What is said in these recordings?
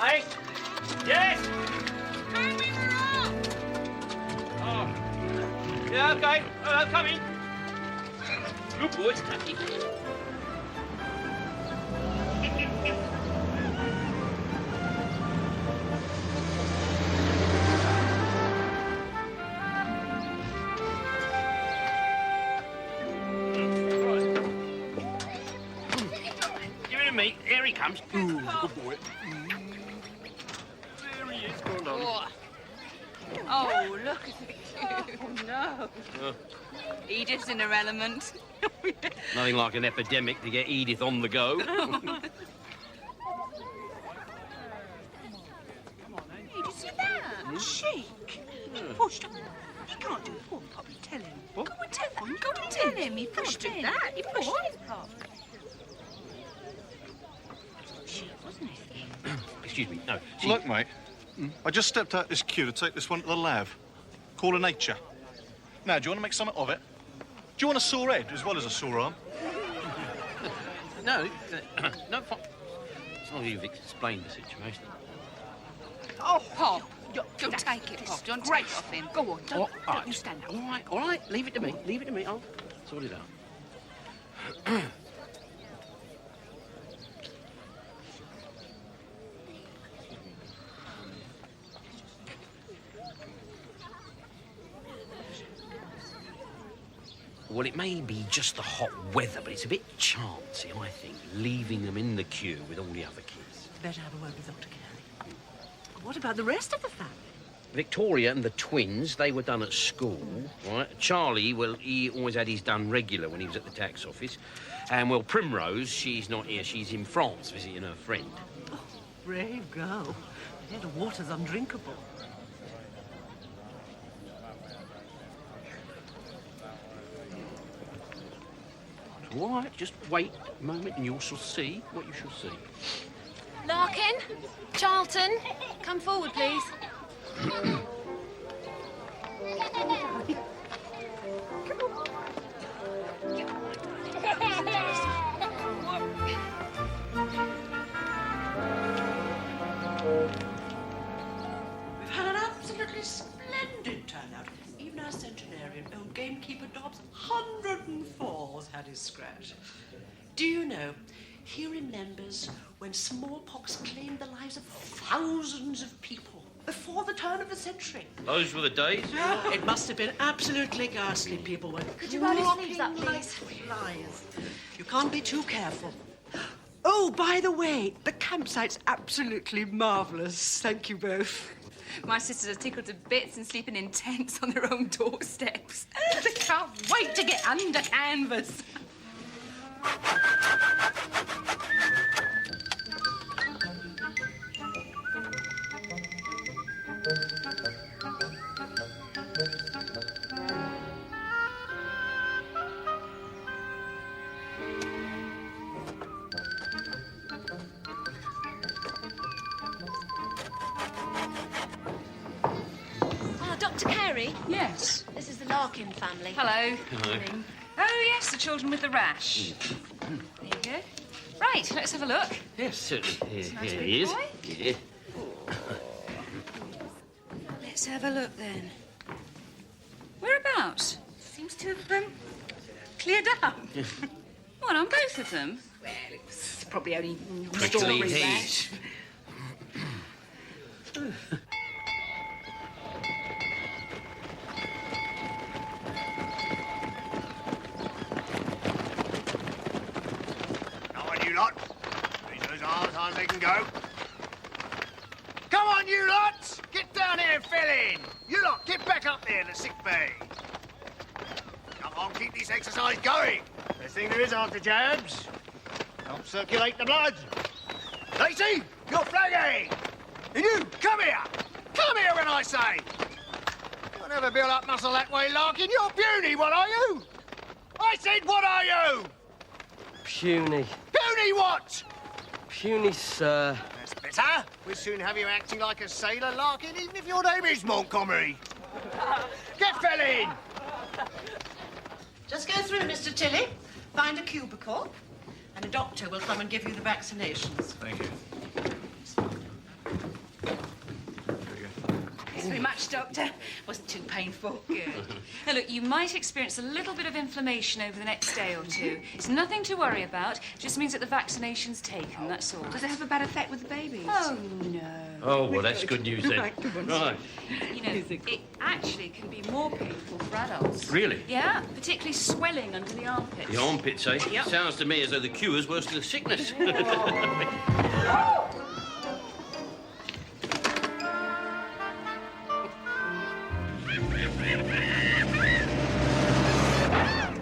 Hey? Yes? Where we were off! Oh. Yeah, okay. Coming. Good boy. Tacky. Give it to me. Here he comes. Ooh, good boy. There he is. Go on, Oh. Oh, look at the queue. Oh, no. Edith's in her element. Nothing like an epidemic to get Edith on the go. Hey, did you see that? Cheek. He pushed up. He can't do it. Go on, Poppy, tell him. What? Go and tell him. Go and tell him. He pushed it. That. He pushed his Pop. Cheek, wasn't it? Excuse me. No. See, Look, mate, I just stepped out this queue to take this one to the lab. Call her nature. Now, do you want to make something of it? Do you want a sore head as well as a sore arm? no, no. As long as you've explained the situation. Oh, Pop. Don't take it, Pop. Don't take it off him. Go on. Don't right. you stand up. All right. Leave it to me. Leave it to me. I'll sort it out. Well, it may be just the hot weather, but it's a bit chancy, I think, leaving them in the queue with all the other kids. Better have a word with Dr. Carey. What about the rest of the family? Victoria and the twins, they were done at school, right? Charlie, well, he always had his done regular when he was at the tax office. And, well, Primrose, she's not here. She's in France visiting her friend. Oh, brave girl. There, the water's undrinkable. All right, just wait a moment and you shall see what you shall see. Larkin, Charlton, come forward, please. We've had an absolutely splendid turnout. Even our centenarian, old gamekeeper Dobbs, 104's had his scratch. Do you know, he remembers when smallpox claimed the lives of thousands of people before the turn of the century. Those were the days. It must have been absolutely ghastly. People were Could you roll his sleeves up, dropping like please? flies. You can't be too careful. Oh, by the way, the campsite's absolutely marvellous. Thank you both. My sisters are tickled to bits and sleeping in tents on their own doorsteps. They can't wait to get under canvas. Dr. Carey, Yes. this is the Larkin family. Hello. Hello. Oh, yes, the children with the rash. There you go. Right, let's have a look. Yes, certainly. Here nice he big is. boy. Yeah. Let's have a look then. Whereabouts? Seems to have cleared up. What, on both of them? Well, it's probably only Prickly story heat. Come on, you lot. Raise those arms high as they can go. Come on, you lot! Get down here and fill in. You lot, get back up there in the sick bay. Come on, keep this exercise going. Best thing there is after jabs. Help circulate the blood. Lacey, you're flagging. And you, come here. Come here when I say. You'll never build up muscle that way, Larkin. You're puny, what are you? I said, what are you? Puny. Puny what? Puny, sir. That's better. We'll soon have you acting like a sailor, Larkin, even if your name is Montgomery. Get fell in. Just go through, Mr. Tilly. Find a cubicle, and a doctor will come and give you the vaccinations. Thank you. much, Doctor. Wasn't too painful. Good. Now, look, you might experience a little bit of inflammation over the next day or two. It's nothing to worry about. Just means that the vaccination's taken, that's all. Does it have a bad effect with the babies? Oh, no. Oh, well, that's good news then. Right. You know, it actually can be more painful for adults. Really? Yeah, particularly swelling under the armpits. The armpits, eh? Yep. Sounds to me as though the cure's worse than the sickness.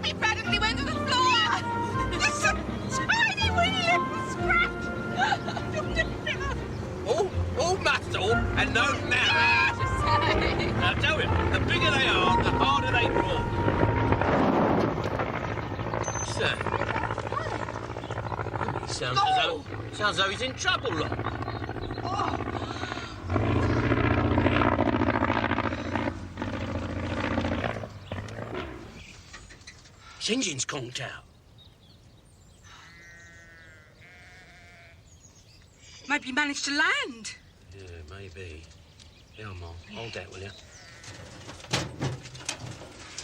He practically went to the floor! Just a tiny wee little scratch! all muscle and no marrow. Now tell him, the bigger they are, the harder they draw. Sir. He sounds as though he's in trouble, look. His engine's conked out. Maybe he managed to land. Yeah, maybe. Here, Mom. Hold that, will you?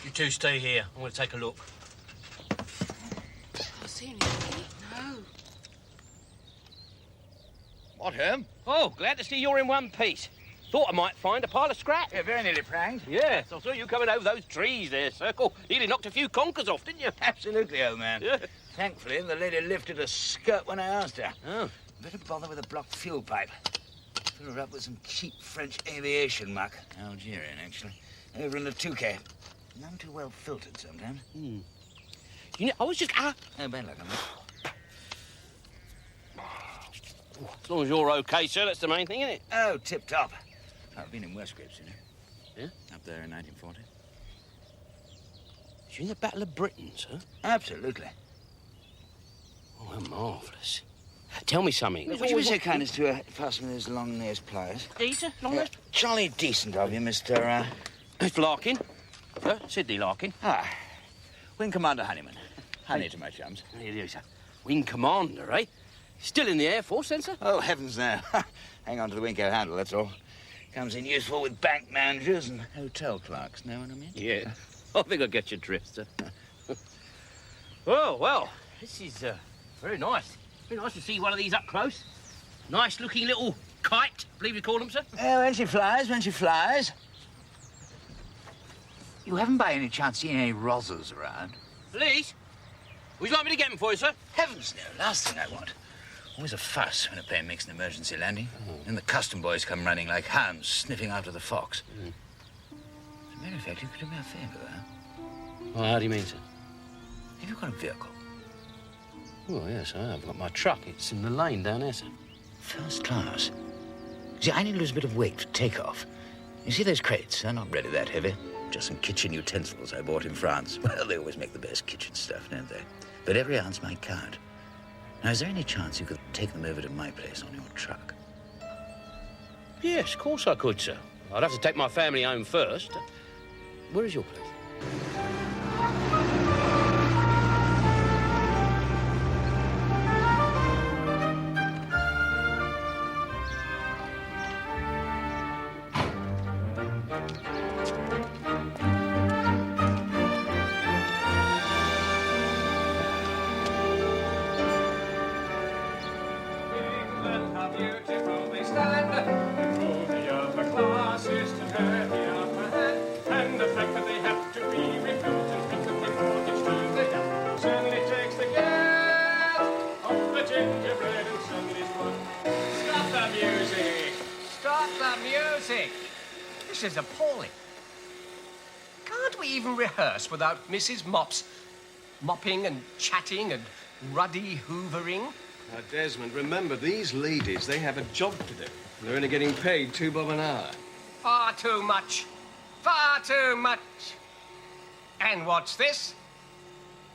You two stay here. I'm going to take a look. Not seen anything. No. What, Herm? Oh, glad to see you're in one piece. Thought I might find a pile of scrap. Yeah, very nearly pranged. Yes, I saw you coming over those trees there, Circle. Nearly knocked a few conkers off, didn't you? Absolutely, old man. Yeah. Thankfully, the lady lifted her skirt when I asked her. Oh. Better bother with a blocked fuel pipe. Fill her up with some cheap French aviation muck. Algerian, actually. Over in the Touquet. None too well filtered sometimes. You know, I was just... Oh, bad luck on that. As long as you're okay, sir, that's the main thing, isn't it? Oh, tip-top. I've been in worse scrapes, you know. Yeah? Up there in 1940. You're in the Battle of Britain, sir? Absolutely. Oh, how marvellous. Tell me something. Would you be so kind as to pass me those long-nosed pliers? These, sir? Long-nosed? Jolly decent of you, Mr. Mr. Larkin. Sir, Sidney Larkin. Ah, Wing Commander Honeyman. Honey to my chums. Here you, sir. Wing Commander, eh? Still in the Air Force, then, sir? Oh, heavens no. Hang on to the Winko handle, that's all. Comes in useful with bank managers and hotel clerks, know what I mean? Yeah. I think I get your drift, sir. Oh, well, this is very nice. Very nice to see one of these up close. Nice-looking little kite, I believe you call them, sir. Oh, when she flies, when she flies. You haven't by any chance seen any rozzers around? Police? Would you like me to get them for you, sir? Heavens no, last thing I want. Always a fuss when a plane makes an emergency landing. And the custom boys come running like hounds, sniffing after the fox. As a matter of fact, you could do me a favour, huh? Well, how do you mean, sir? Have you got a vehicle? Oh, yes, I have. I've got my truck. It's in the lane down there, sir. First class. See, I need to lose a bit of weight for takeoff. You see those crates? They're not really that heavy. Just some kitchen utensils I bought in France. Well, they always make the best kitchen stuff, don't they? But every ounce might count. Now, is there any chance you could take them over to my place on your truck? Yes, of course I could, sir. I'd have to take my family home first. Where is your place? This is appalling. Can't we even rehearse without Mrs. Mops mopping and chatting and ruddy hoovering? Now, Desmond, remember, these ladies, they have a job to do. They're only getting paid £2 an hour. Far too much. Far too much. And what's this?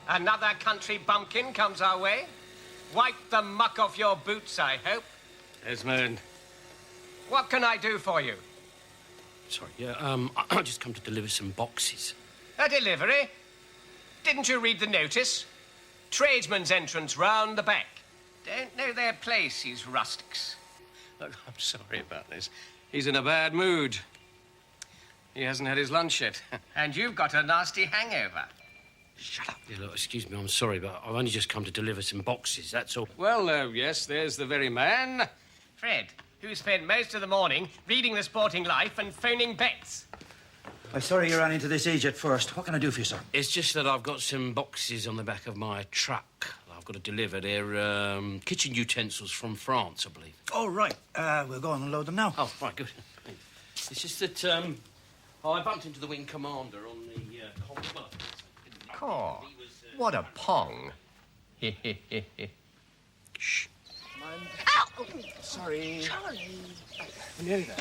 Another country bumpkin comes our way? Wipe the muck off your boots, I hope. Desmond. What can I do for you? Sorry, yeah, I just come to deliver some boxes. A delivery? Didn't you read the notice? Tradesman's entrance round the back. Don't know their place, these rustics. Look, I'm sorry about this. He's in a bad mood. He hasn't had his lunch yet. And you've got a nasty hangover. Shut up. Yeah, look, excuse me, I'm sorry, but I've only just come to deliver some boxes, that's all. Well, yes, there's the very man. Fred, who spent most of the morning reading The Sporting Life and phoning bets. I'm sorry you ran into this age at first. What can I do for you, sir? It's just that I've got some boxes on the back of my truck. I've got to deliver. They're kitchen utensils from France, I believe. Oh, right. We'll go on and load them now. Oh, right, good. It's just that, I bumped into the wing commander on the convoy. Oh, what a pong. Shh. Ow! Sorry. Charlie. We're nearly there.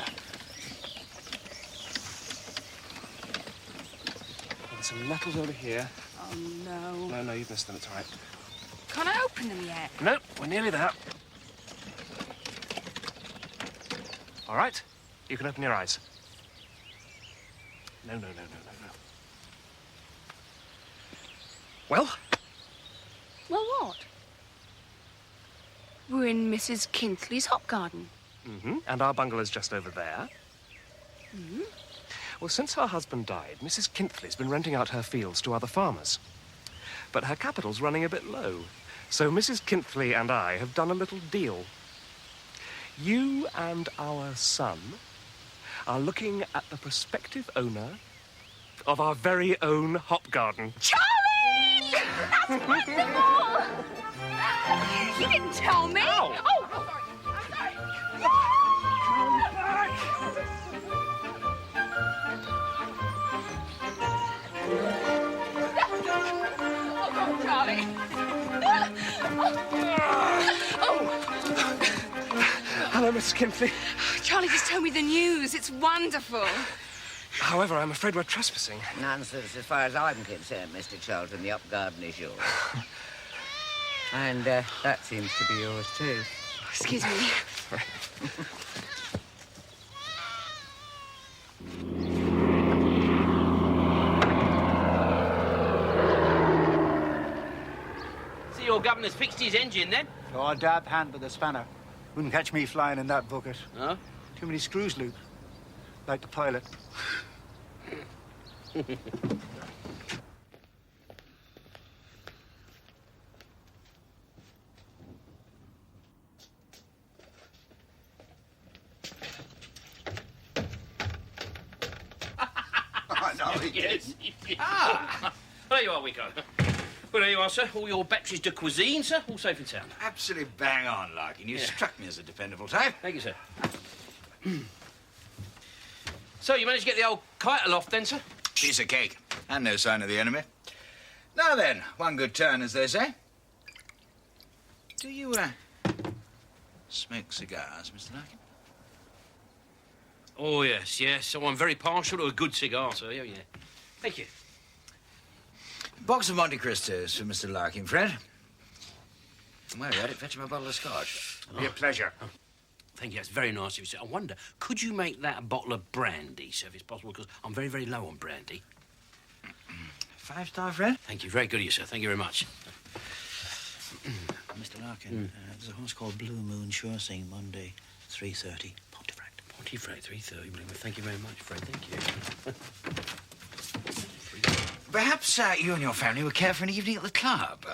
There's some nettles over here. Oh, no. No, you've missed them. It's all right. Can't I open them yet? No, we're nearly there. All right. You can open your eyes. No. Well? Well, what? We're in Mrs. Kintley's hop garden. Mm-hmm. And our bungalow's just over there. Mm-hmm. Well, since her husband died, Mrs. Kintley's been renting out her fields to other farmers. But her capital's running a bit low. So Mrs. Kintley and I have done a little deal. You and our son are looking at the prospective owner of our very own hop garden. Charlie! That's wonderful! You didn't tell me. Ow. Oh, sorry. Oh, Charlie. Hello, Mrs. Kintley. Charlie just told me the news. It's wonderful. However, I'm afraid we're trespassing. Nonsense as far as I'm concerned, Mr. Charlton. The up garden is yours. And that seems to be yours, too. Excuse me. See, your governor's fixed his engine, then? Oh, a dab hand with a spanner. Wouldn't catch me flying in that bucket. Huh? Too many screws loose. Like the pilot. I know, yes. Ah! There you are, Wico. Well, there you are, sir. All your batteries de cuisine, sir. All safe and sound. Absolutely bang on, Larkin. You struck me as a dependable type. Thank you, sir. So, you managed to get the old kite aloft then, sir? Piece of cake. And no sign of the enemy. Now then, one good turn, as they say. Do you, smoke cigars, Mr. Larkin? Oh, yes, yes. So I'm very partial to a good cigar, sir. Yeah. Thank you. Box of Monte Cristos for Mr. Larkin, Fred. And while you're at it, fetch him a bottle of scotch. It'll be a pleasure. Oh. Thank you. That's very nice of you, sir. I wonder, could you make that a bottle of brandy, sir, if it's possible? Because I'm very, very low on brandy. 5-star, Fred? Thank you. Very good of you, sir. Thank you very much. Mr. Larkin, there's a horse called Blue Moon Sure Sing, Monday, 3:30, Pontefract. Pontefract, 3:30. Thank you very much, Fred. Thank you. Perhaps you and your family would care for an evening at the club.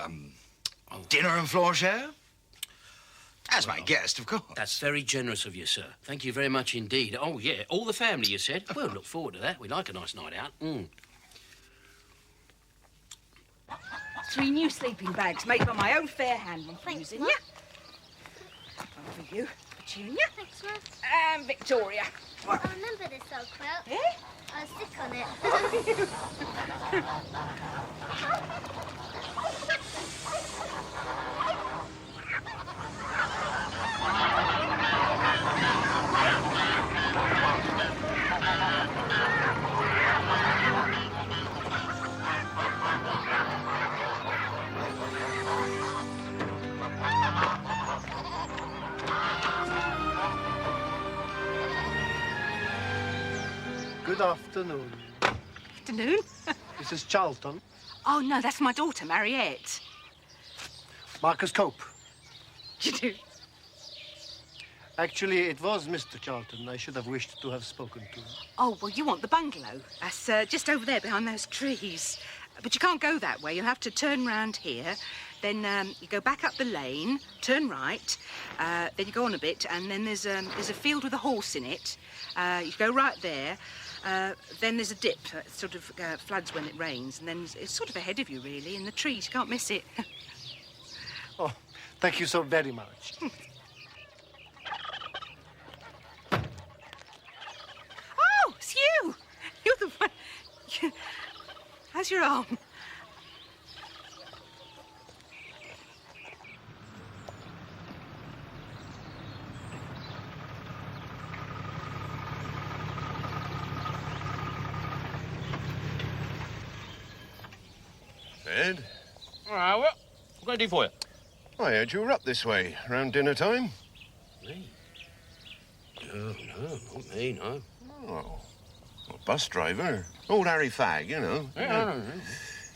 Dinner and floor show? As my guest, of course. That's very generous of you, sir. Thank you very much indeed. Oh, yeah. All the family, you said? Well, look forward to that. We like a nice night out. 3 new sleeping bags made by my own fair hand. One for you, Zinnia. One for you, Petunia. Thanks, Mum. And Victoria. I remember this old quilt. Eh? I'll stick on it. Good afternoon. Afternoon. Mrs. Charlton. Oh, no, that's my daughter, Mariette. Marcus Cope. You do? Actually, it was Mr. Charlton I should have wished to have spoken to. Oh, well, you want the bungalow. That's just over there behind those trees. But you can't go that way. You'll have to turn round here. Then you go back up the lane, turn right. Then you go on a bit, and then there's a field with a horse in it. You go right there. Then there's a dip. It sort of floods when it rains. And then it's sort of ahead of you, really, in the trees. You can't miss it. Oh, thank you so very much. Oh, it's you! You're the one... How's your arm? Ed? Well, what can I do for you? I heard you were up this way, around dinner time. Me? No, not me, no. Oh, a bus driver. Old Harry Fagg, you know. Yeah.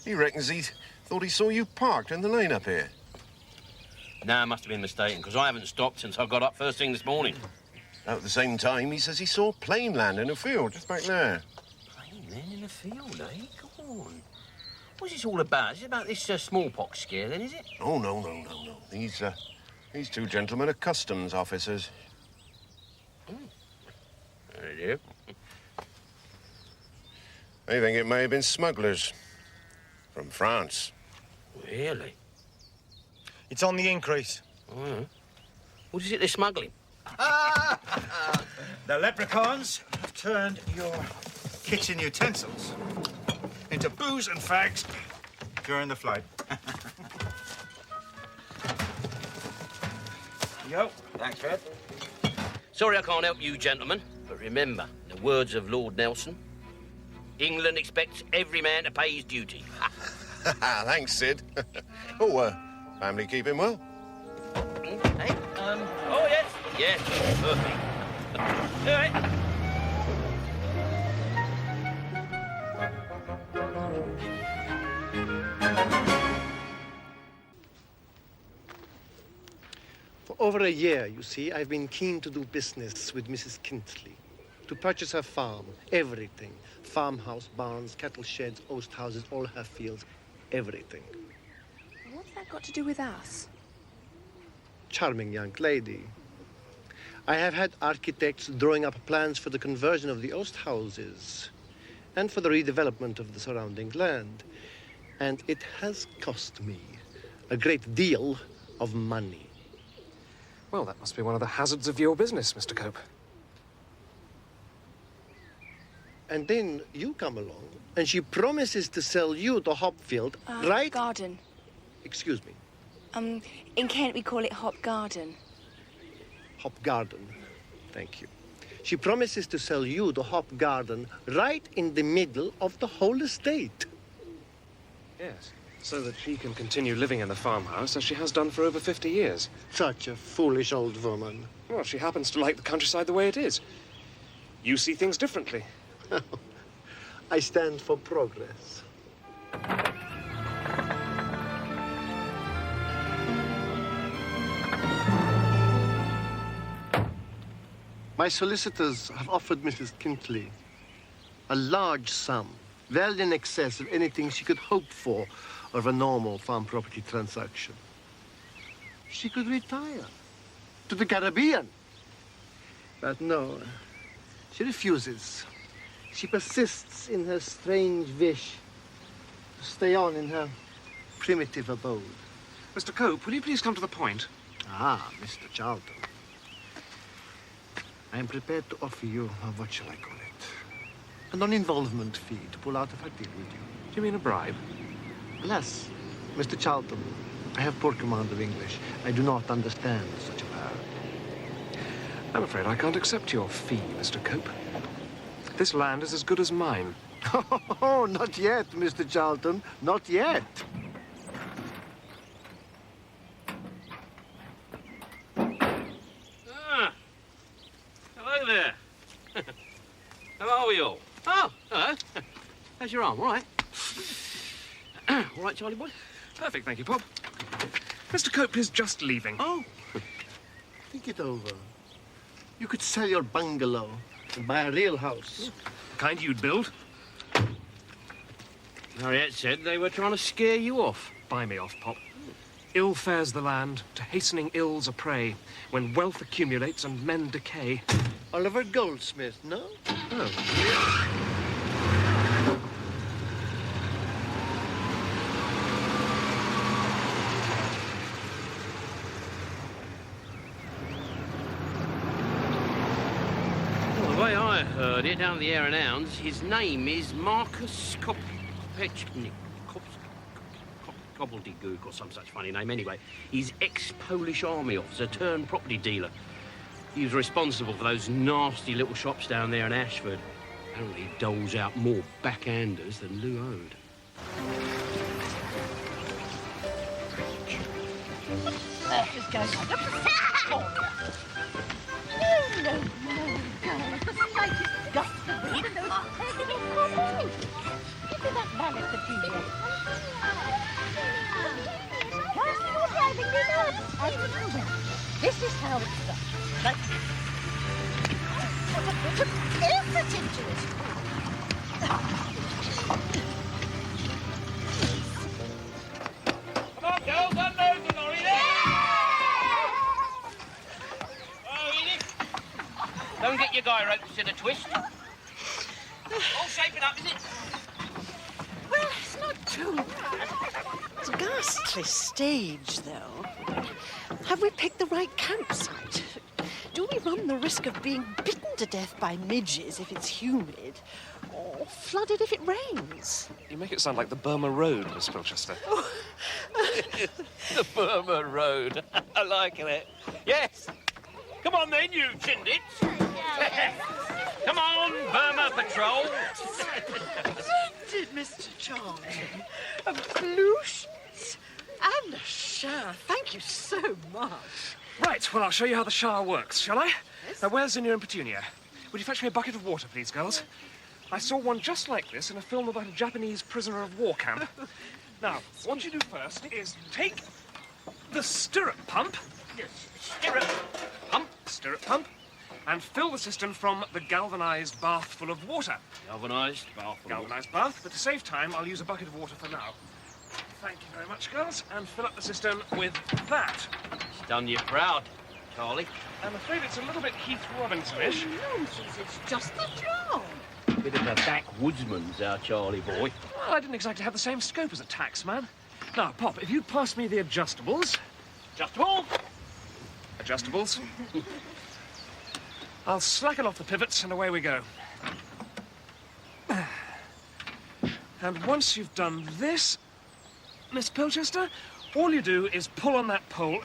He reckons he thought he saw you parked in the lane up here. No, I must have been mistaken, because I haven't stopped since I got up first thing this morning. At the same time, he says he saw a plane land in a field just back there. Plane land in a field, eh? Go on. What's this all about? Is it about this smallpox scare, then, is it? Oh, no. These two gentlemen are customs officers. Very dear. They think it may have been smugglers from France. Really? It's on the increase. Oh, yeah. What is it they're smuggling? The leprechauns have turned your kitchen utensils into booze and fags during the flight. Yo. Thanks, Fred. Sorry I can't help you, gentlemen, but remember, in the words of Lord Nelson, England expects every man to pay his duty. Thanks, Sid. Family keeping well? Hey, oh, yes. Yes, perfect. All right. For over a year, you see, I've been keen to do business with Mrs. Kintley. To purchase her farm, everything. Farmhouse, barns, cattle sheds, oast houses, all her fields, everything. What's that got to do with us? Charming young lady. I have had architects drawing up plans for the conversion of the oast houses and for the redevelopment of the surrounding land. And it has cost me a great deal of money. Well, that must be one of the hazards of your business, Mr. Cope. And then you come along, and she promises to sell you the hop field, right? Garden. Excuse me. In Kent we call it Hop Garden. Hop garden. Thank you. She promises to sell you the hop garden right in the middle of the whole estate. Yes, so that she can continue living in the farmhouse as she has done for over 50 years. Such a foolish old woman. Well, she happens to like the countryside the way it is. You see things differently. I stand for progress. My solicitors have offered Mrs. Kintley a large sum, well in excess of anything she could hope for of a normal farm property transaction. She could retire to the Caribbean. But no, she refuses. She persists in her strange wish to stay on in her primitive abode. Mr. Cope, will you please come to the point? Ah, Mr. Charlton. I am prepared to offer you, what shall I call it? A non-involvement fee to pull out of her deal with you. Do you mean a bribe? Alas, Mr. Charlton, I have poor command of English. I do not understand such a power. I'm afraid I can't accept your fee, Mr. Cope. This land is as good as mine. Oh, not yet, Mr. Charlton. Not yet. Hello there. How are we all? Oh, hello. How's your arm? All right? All right, Charlie boy? Perfect, thank you, Pop. Mr. Cope is just leaving. Oh. Think it over. You could sell your bungalow and buy a real house. The kind you'd build? Harriet said they were trying to scare you off. Buy me off, Pop. Ill fares the land, to hastening ills a prey, when wealth accumulates and men decay. Oliver Goldsmith, no? Oh. Well, the way I heard it down the Air and Hounds, his name is Marcus Kopechnik. Gobbledygook or some such funny name. Anyway, he's ex-Polish army officer turned property dealer. He was responsible for those nasty little shops down there in Ashford. Apparently he doles out more backhanders than Lou owed. Just go. No, girl. The slightest gust of wind and those perfect problems. Give me that mallet that you get. This is how it's done. Like what a bit of effort into it. Come on, girls, unload the lorry there! Oh, Edith. Don't get your guy ropes to the twist. All shaping up, is it? Well, it's not too bad. It's a ghastly stage, though. Have we picked the right campsite? Do we run the risk of being bitten to death by midges if it's humid, or flooded if it rains? You make it sound like the Burma Road, Miss Colchester. The Burma Road. I like it. Yes. Come on then, you chindits. Come on, Burma Patrol. Did Mr. Charlton? Of blue sheets and a shower. Thank you so much. Right, well, I'll show you how the shower works, shall I? Yes. Now, where's Zinnia and Petunia? Would you fetch me a bucket of water, please, girls? I saw one just like this in a film about a Japanese prisoner of war camp. Now, what you do first is take the stirrup pump. Yes, stirrup pump. And fill the cistern from the galvanised bath full of water. Galvanised bath. Galvanised bath, but to save time, I'll use a bucket of water for now. Thank you very much, girls, and fill up the cistern with that. It's done you proud, Charlie. I'm afraid it's a little bit Heath Robinson-ish. Oh, nonsense, it's just the job. Bit of a backwoodsman's our Charlie boy. Well, I didn't exactly have the same scope as a taxman. Now, Pop, if you'd pass me the adjustables. Adjustables. I'll slacken off the pivots and away we go. And once you've done this, Miss Pilchester, all you do is pull on that pole.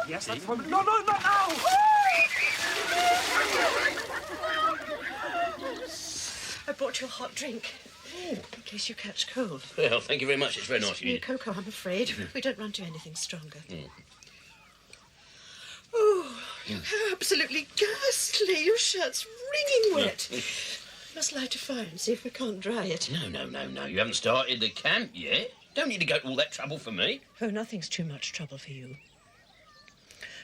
Yes, that's one. No, not now! I brought you a hot drink. In case you catch cold. Well, thank you very much. It's very nice of New you. cocoa, I'm afraid. We don't run to anything stronger. Oh, you're absolutely ghastly. Your shirt's wringing wet. Must light a fire and see if we can't dry it. No. You haven't started the camp yet. Don't need to go to all that trouble for me. Oh, nothing's too much trouble for you.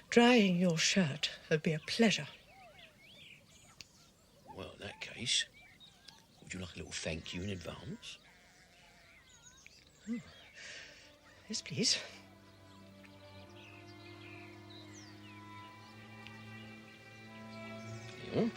Drying your shirt would be a pleasure. Well, in that case, would you like a little thank you in advance? Oh. Yes, please. Yeah.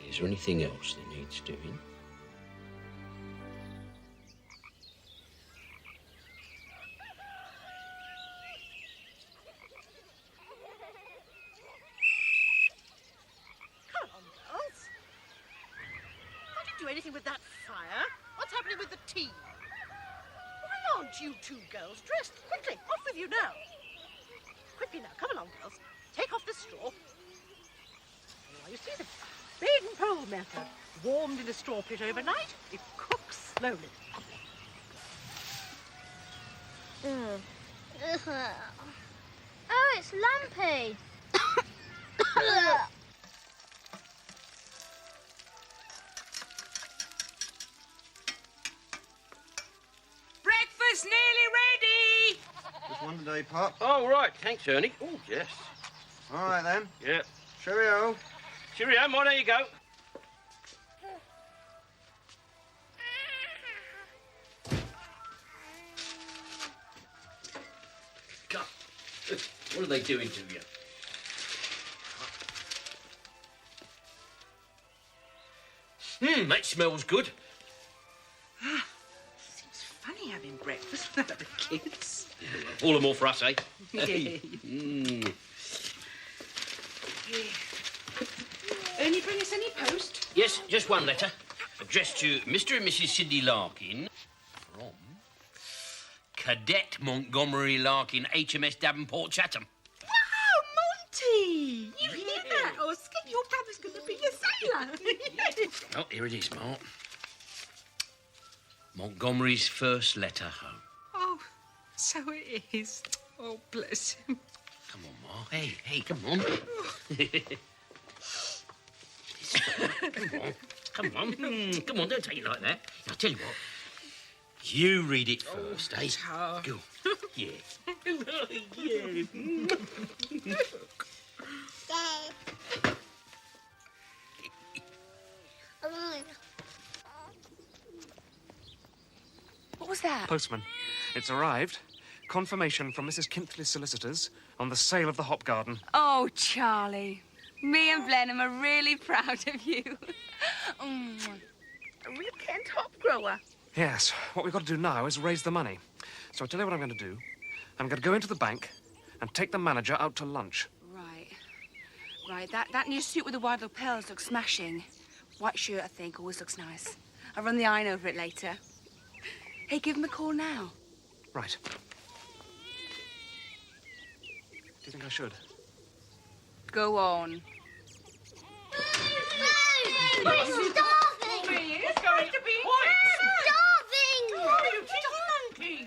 Is there anything else that needs doing? Come on, girls. Can't you do anything with that fire? What's happening with the tea? Why aren't you two girls dressed? Quickly, off with you now. Quickly now, come along, girls. Take off the straw. Now, you see the big pole method. Warmed in a straw pit overnight, it cooks slowly. Oh, it's Lumpy. Breakfast nearly ready. Just one today, Pop. Oh, right. Thanks, Ernie. Oh, yes. All right, then. Yeah. Cheerio. Cheerio, Mo. There you go. God. What are they doing to you? That smells good. Seems funny having breakfast without the kids. All the more for us, eh? Yeah. Mm. Ernie, bring us any post? Yes, just one letter. Addressed to Mr. and Mrs. Sidney Larkin from Cadet Montgomery Larkin, HMS Davenport, Chatham. Wow, Monty! You hear that, Oscar? Your brother's going to be a sailor. Oh, here it is, Mark. Montgomery's first letter home. Oh, so it is. Oh, bless him. Come on, Mark. Hey, come on. Come on. Come on, don't take it like that. I'll tell you what. You read it first, eh? Go. Yeah. Yeah. What was that? Postman. It's arrived. Confirmation from Mrs. Kintley's solicitors on the sale of the hop garden. Oh, Charlie. Me and Blenheim are really proud of you. A real Kent hop grower. Yes, what we've got to do now is raise the money. So I'll tell you what I'm going to do. I'm going to go into the bank and take the manager out to lunch. Right. That new suit with the wide lapels looks smashing. White shirt, I think, always looks nice. I'll run the iron over it later. Hey, give him a call now. Right. Do you think I should? Go on. We're starving! It's going to be Starving! Oh, you cheeky monkey!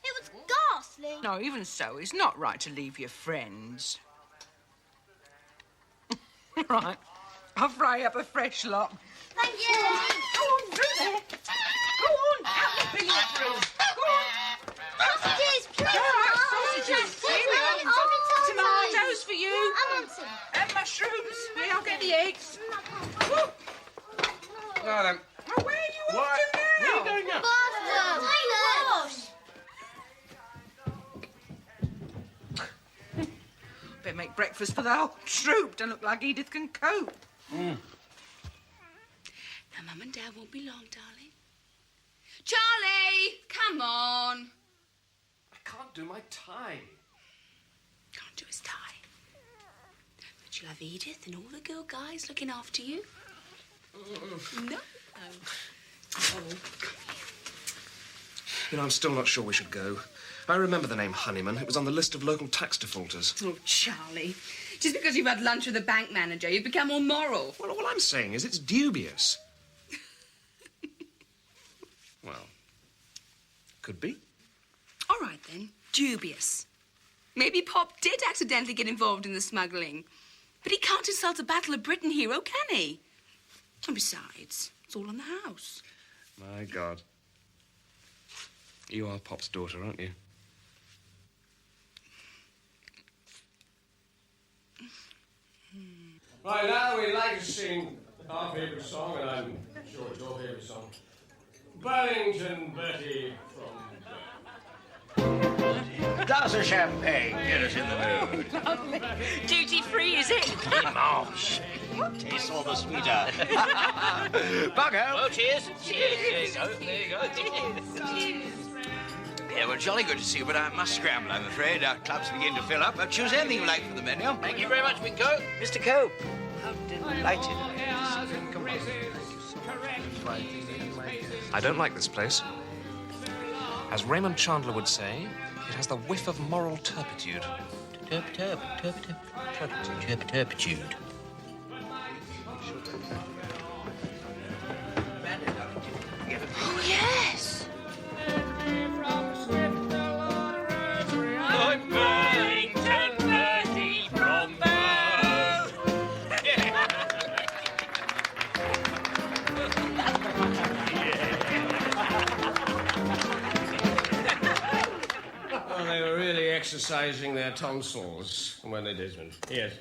It was ghastly. No, even so, it's not right to leave your friends. Right. I'll fry up a fresh lot. Thank you. Go on, through there. Go on, out the billiard room. Go on. Sausages, please. All right, sausages. Here we go. Tomatoes for you. I want some. And mushrooms. Hey, I'll get the eggs. Now then. Oh, where are you off to now? Where are you going now? Better make breakfast for the whole troop. Don't look like Edith can cope. Now, Mum and Dad won't be long, darling. Charlie, come on. I can't do my tie. Can't do his tie. But you'll have Edith and all the girl guys looking after you. No. Oh. You know, I'm still not sure we should go. I remember the name Honeyman. It was on the list of local tax defaulters. Oh, Charlie. Just because you've had lunch with the bank manager, you've become more moral. Well, all I'm saying is it's dubious. Well, could be. All right, then. Dubious. Maybe Pop did accidentally get involved in the smuggling. But he can't insult a Battle of Britain hero, can he? And besides, it's all on the house. My God. You are Pop's daughter, aren't you? Right, now we'd like to sing our favourite song, and I'm sure it's your favourite song. Burlington Betty from... Glass of champagne, get us in the mood. Lovely. Duty free, is it? Marsh. Tastes all the sweeter. Buggo. Oh, cheers. Cheers. There you go. Cheers. Yeah, well, jolly good to see you, but I must scramble, I'm afraid. Our clubs begin to fill up. Choose anything you like for the menu. Thank you very much, Winco. Mr. Cope, how delighted. I don't like this place. As Raymond Chandler would say, it has the whiff of moral turpitude. Turpitude. Oh, yes. I'm Burlington exercising their tonsils, weren't they, Desmond? Yes.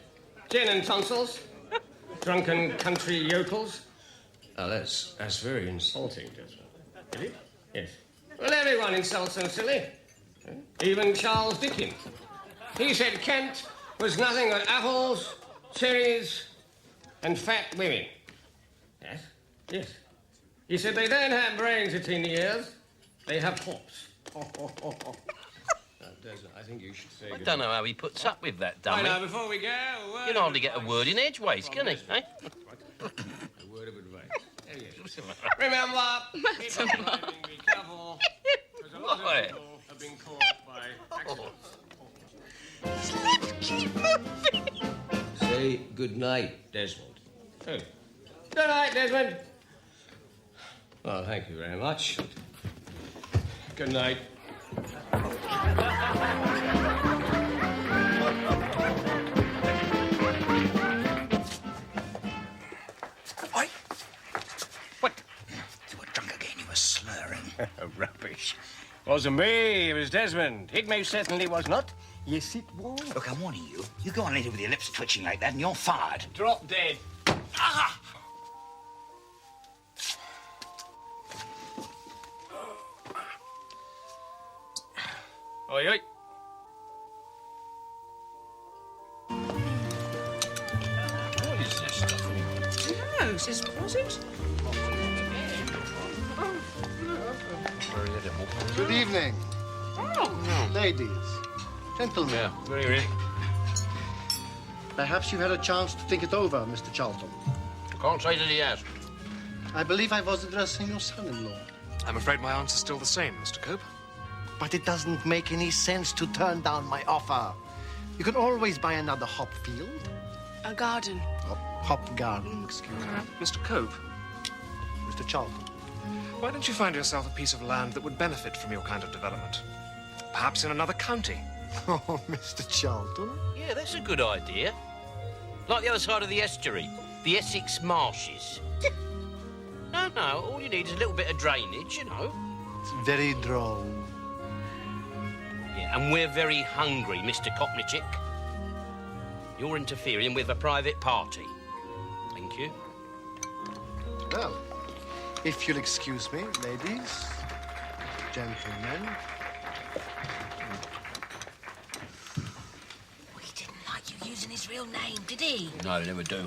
Gin and tonsils? Drunken country yokels? Oh, that's very insulting, Desmond. Is it? Yes. Well, everyone insults them, silly. Even Charles Dickens. He said Kent was nothing but apples, cherries, and fat women. Yes? Yes. He said they don't have brains between the ears, they have hops. Desmond, I think you should say I don't know how he puts up with that, Right, dummy. now, before we go... You can hardly get a word in edgeways, can he? Eh? A word of advice. Oh, yes. Remember, keep on driving, be careful. Because a lot of people have been caught by accidents. Let's keep moving. Say good night, Desmond. Oh. Good night, Desmond. Well, thank you very much. Good night. Oi! What? You were drunk again. You were slurring. Rubbish. Wasn't me. It was Desmond. It most certainly was not. Yes, it was. Look, I'm warning you. You go on later with your lips twitching like that and you're fired. Drop dead. Ah! Oi, oi. What is this stuff? No, was it? Very edible. Good evening. Oh. Ladies, gentlemen. Yeah, very ready. Perhaps you had a chance to think it over, Mr. Charlton. Can't say that he has. I believe I was addressing your son-in-law. I'm afraid my answer's still the same, Mr. Cope. But it doesn't make any sense to turn down my offer. You can always buy another hop field. A garden. Oh, hop garden, excuse me. Mr. Cope, Mr. Charlton. why don't you find yourself a piece of land that would benefit from your kind of development? Perhaps in another county. Oh, Mr. Charlton. Yeah, that's a good idea. Like the other side of the estuary, the Essex marshes. No, all you need is a little bit of drainage, you know. It's very droll. Yeah, and we're very hungry, Mr. Kopnichik. You're interfering with a private party. Thank you. Well, if you'll excuse me, ladies, gentlemen. He didn't like you using his real name, did he? No, they never do.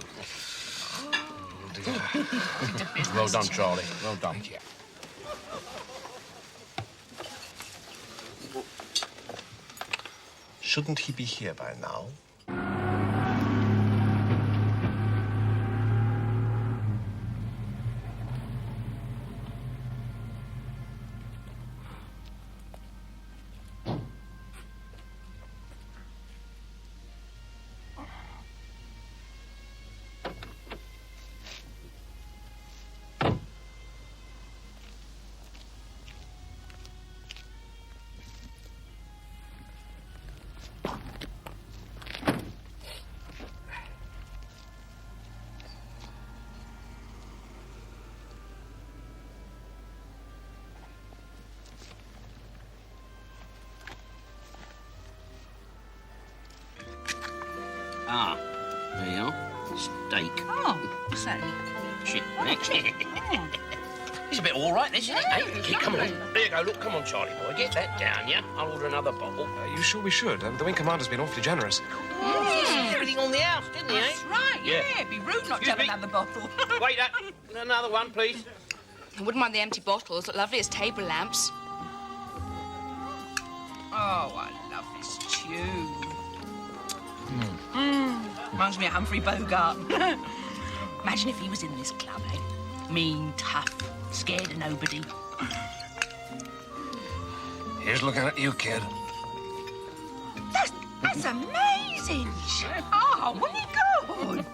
Well done, Charlie. Well done. Thank you. Shouldn't he be here by now? Ah, there you are. Steak. Oh, what's that? Shit, next. It's a bit all right, this, isn't it? Hey, come on. There you go. Look, come on, Charlie boy. Get that down, yeah? I'll order another bottle. You sure we should? The Wing Commander's been awfully generous. Yes, everything on the house, didn't he, eh? That's right, yeah. Yeah. It'd be rude not to Excuse have me. another bottle. Wait, another one, please. I wouldn't mind the empty bottles. Look lovely as table lamps. Oh, I love this tune. Reminds me of Humphrey Bogart. Imagine if he was in this club, eh? Mean, tough, scared of nobody. Here's looking at you, kid. That's amazing. Oh, when he good.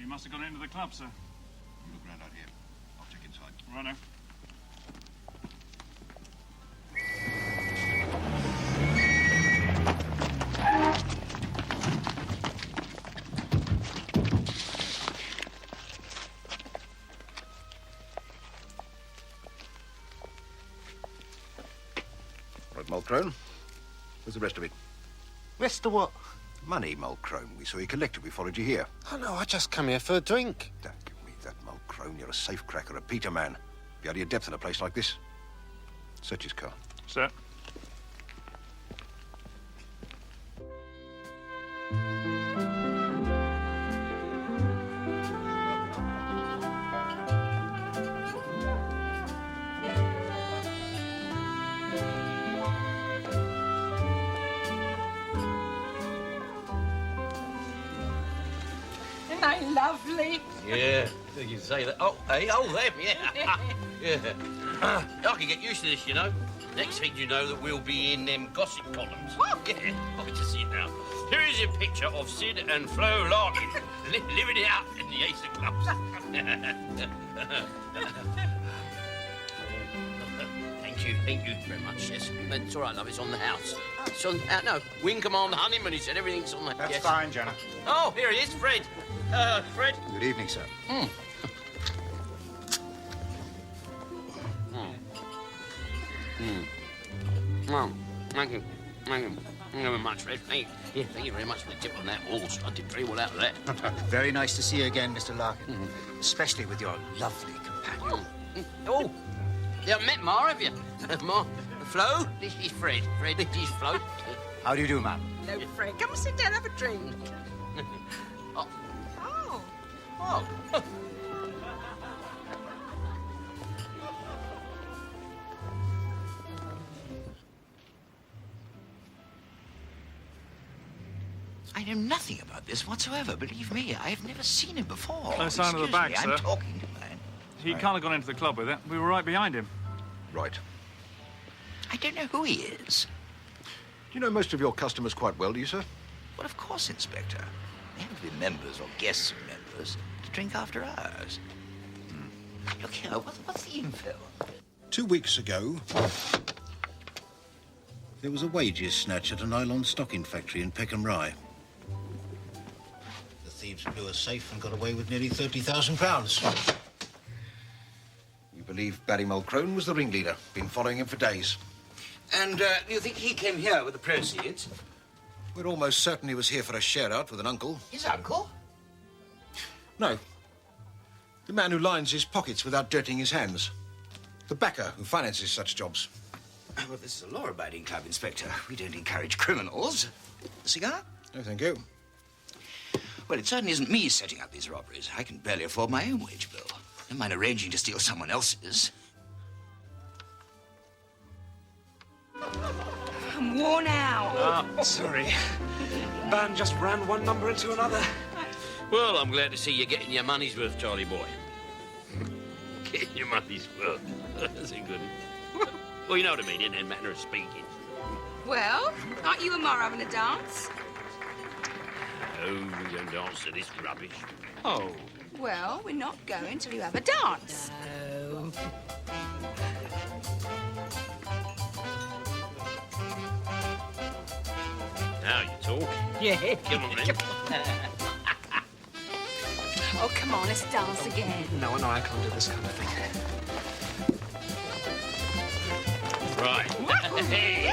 You must have gone into the club, sir. You look round out here. I'll check inside. Righto. Right, Mulcrone. Where's the rest of it? Rest of what? Money, Mulcrone. We saw you collect it. We followed you here. Oh, no, I just come here for a drink. Don't give me that, Mulcrone. You're a safe cracker, a Peter man. Be out of your depth in a place like this. Search his car. Sir. Isn't I lovely? Yeah, you can say that. Oh, hey, oh, them, yeah. Yeah. I can get used to this, you know. Next thing you know, that we'll be in them gossip columns. What? Yeah, I can just see it now. Here is a picture of Sid and Flo Larkin living it out in the Ace of Clubs. Thank you very much. Yes, it's all right, love. It's on the house. It's on. No, Winkham on the honeymoon. He said everything's on the. That's yes. fine, Jenna. Oh, here he is, Fred. Fred. Good evening, sir. Mm. Well, thank you. Thank you very much, Fred. Thank you very much for the tip on that horse. I did very well out of that. Very nice to see you again, Mr. Larkin. Especially with your lovely companion. Oh, you haven't met Ma, have you? Ma, Flo, this is Fred. Fred, this is Flo. How do you do, ma'am? Hello, Fred. Come and sit down, have a drink. Oh. Oh. Oh. I know nothing about this whatsoever. Believe me, I have never seen him before. No sign of the bag, Excuse me, sir. I'm talking to man. He can't have gone into the club with it. We were right behind him. Right. I don't know who he is. Do you know most of your customers quite well, do you, sir? Well, of course, Inspector. They haven't to be members or guests of members to drink after hours. Look here, what's the info? 2 weeks ago, there was a wages snatch at a nylon stocking factory in Peckham Rye. The thieves blew a safe and got away with nearly £30,000. we believe Barry Mulcrone was the ringleader. Been following him for days. And you think he came here with the proceeds? We're almost certain he was here for a share-out with an uncle. His uncle? No. The man who lines his pockets without dirtying his hands. The backer who finances such jobs. Well, this is a law-abiding club, Inspector. We don't encourage criminals. A cigar? No, thank you. Well, it certainly isn't me setting up these robberies. I can barely afford my own wage bill. Never mind arranging to steal someone else's. I'm worn out. Ah, sorry. Band just ran one number into another. Well, I'm glad to see you getting your money's worth, Charlie boy. Getting your money's worth. That's a good one. Well, you know what I mean, in a manner of speaking. Well, aren't you and Ma having a dance? Oh, we don't dance to this rubbish. Oh. Well, we're not going till you have a dance. No. Now you talk. Yeah. Come on, then. Oh, come on, let's dance again. No, I can't do this kind of thing. Right. Hey.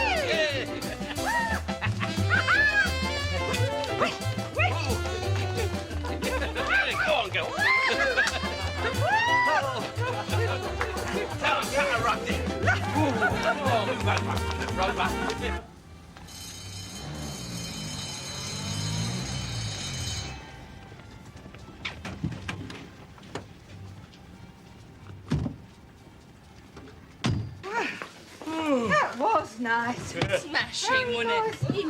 Go on, go. Run back. That was nice. Smashing, wasn't it?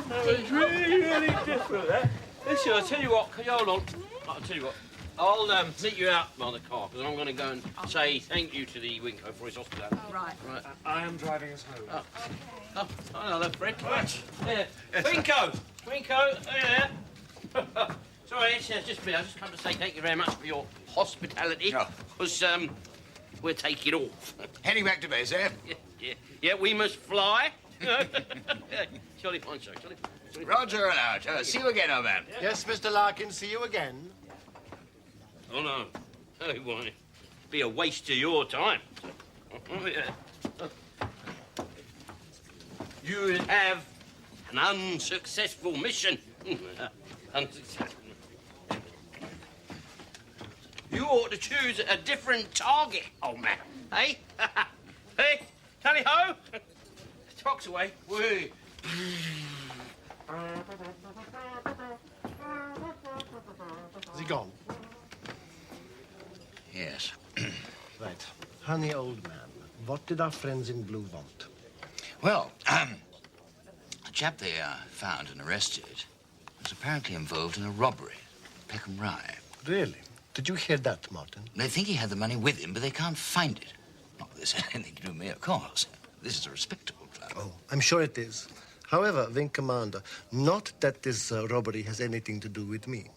That was really different, eh? Listen, I'll tell you what, can you hold on? I'll tell you what. I'll meet you out by the car, because I'm going to go and say thank you to the Winco for his hospitality. Right. I am driving us home. Oh, hello, Fred. Right. Yeah. Winco! Winco, are you there? Sorry, it's just me. I just come to say thank you very much for your hospitality. Because, we're taking off. Heading back to base, eh? Yeah, we must fly. Jolly fine, sir. Jolly fine. Roger and out. See you again, old man. Yes, Mr. Larkin, see you again. Oh, no. Oh, it won't be a waste of your time. Oh, yeah. You'll have an unsuccessful mission. Unsuccessful. You ought to choose a different target, old man. Hey? Hey, tally-ho! Tox away. Whee! Is he gone? Yes. Right. Honey, old man, what did our friends in blue want? Well, the chap they found and arrested was apparently involved in a robbery at Peckham Rye. Really? Did you hear that, Martin? They think he had the money with him, but they can't find it. Not that this has anything to do with me, of course. This is a respectable club. Oh, I'm sure it is. However, Wing Commander, not that this robbery has anything to do with me.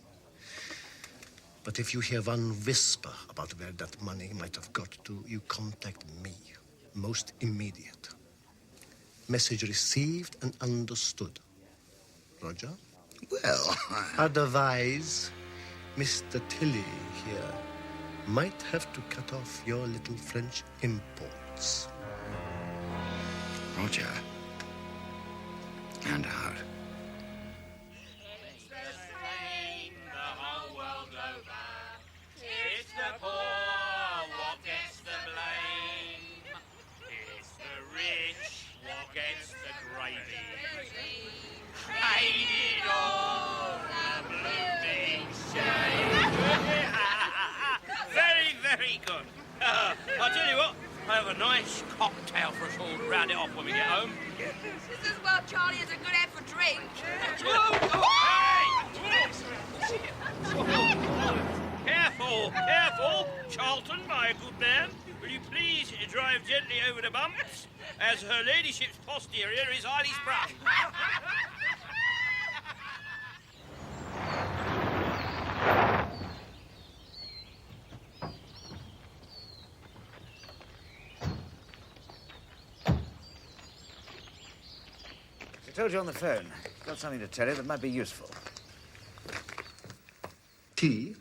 But if you hear one whisper about where that money might have got to, you contact me. Most immediate. Message received and understood. Roger? Well, Otherwise, Mr. Tilly here might have to cut off your little French imports. Roger. And out. It's the poor what gets the blame. It's the rich what gets the gravy. Ain't it all a blooming shame? Very, very good. I'll tell you what, I have a nice cocktail for us all to round it off when we get home. This is well Charlie has a good head for drink. Careful, careful, Charlton, my good man. Will you please drive gently over the bumps, as her ladyship's posterior is highly sprung. I told you on the phone. Got something to tell you that might be useful. Tea?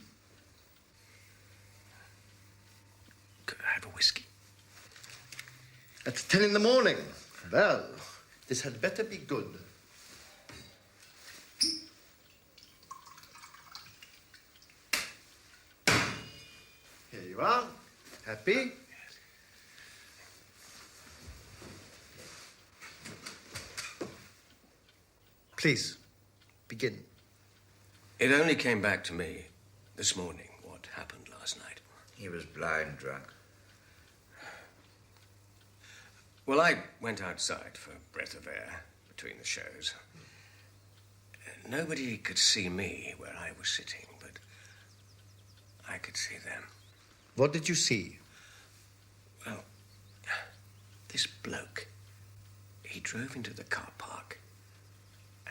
Could I have a whiskey? At 10 in the morning. Well, this had better be good. Here you are. Happy? Please, begin. It only came back to me this morning what happened last night. He was blind drunk. Well, I went outside for a breath of air between the shows. Nobody could see me where I was sitting, but I could see them. What did you see? Well, this bloke, he drove into the car park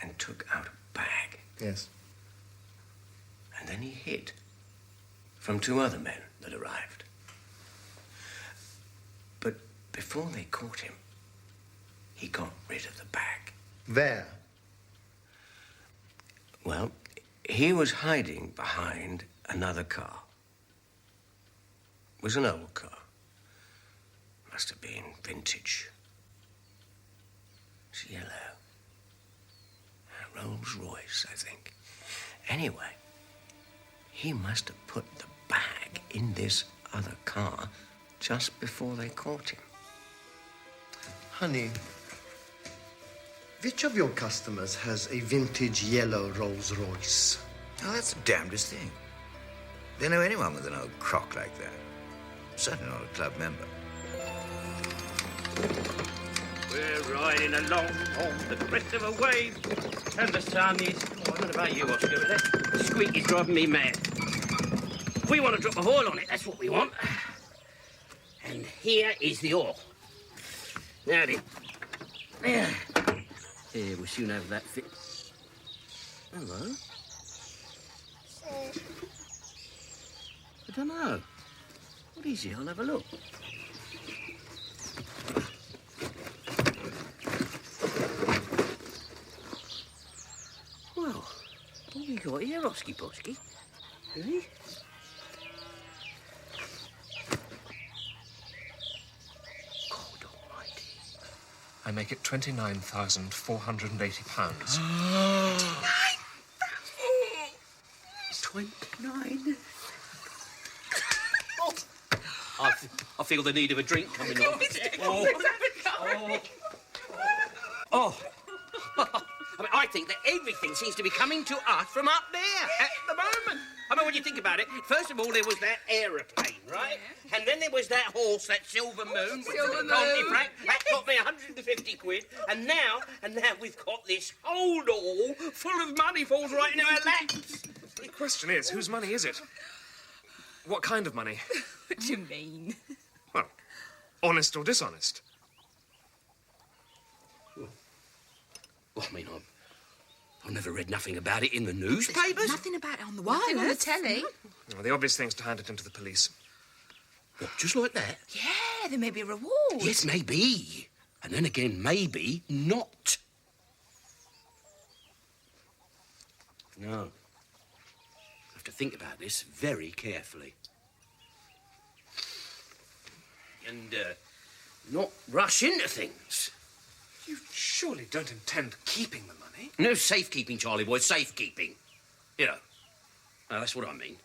and took out a bag. Yes. And then he hid from two other men that arrived. But before they caught him, he got rid of the bag. Where? Well, he was hiding behind another car. It was an old car. Must have been vintage. It's yellow. A Rolls Royce, I think. Anyway, he must have put the bag in this other car just before they caught him. Honey, which of your customers has a vintage yellow Rolls Royce? Oh, that's the damnedest thing. They know anyone with an old crock like that. Certainly not a club member. We're riding along on the crest of a wave, and the sun is... Oh, I don't know about you, Oscar, but that squeak is driving me mad. We want to drop a haul on it, that's what we want. And here is the oar. Now then. There. Here, we'll soon have that fit. Hello. don't know. What is it? I'll have a look. Well, what have you got here, Oski Posky? Eh? I make it £29,480. 29? I feel the need of a drink coming on. Oh. I mean, I think that everything seems to be coming to us from up there at the moment. I mean, when you think about it, first of all, there was that aeroplane, right? Yeah. And then there was that horse, that Silver Moon. Silver Moon. Frank, that got me 150 quid. And now we've got this hold all full of money falls right into our laps. The question is, whose money is it? What kind of money? What do you mean? Well, honest or dishonest? Well, I mean, I've never read nothing about it in the newspapers. There's nothing about it on the Nothing wireless. on the telly. Well, the obvious thing's to hand it into the police. What, just like that? Yeah, there may be a reward. Yes, maybe. And then again, maybe not. No. I have to think about this very carefully. And, not rush into things. You surely don't intend keeping the money? No, safekeeping, Charlie boy, safekeeping. You know. That's what I mean.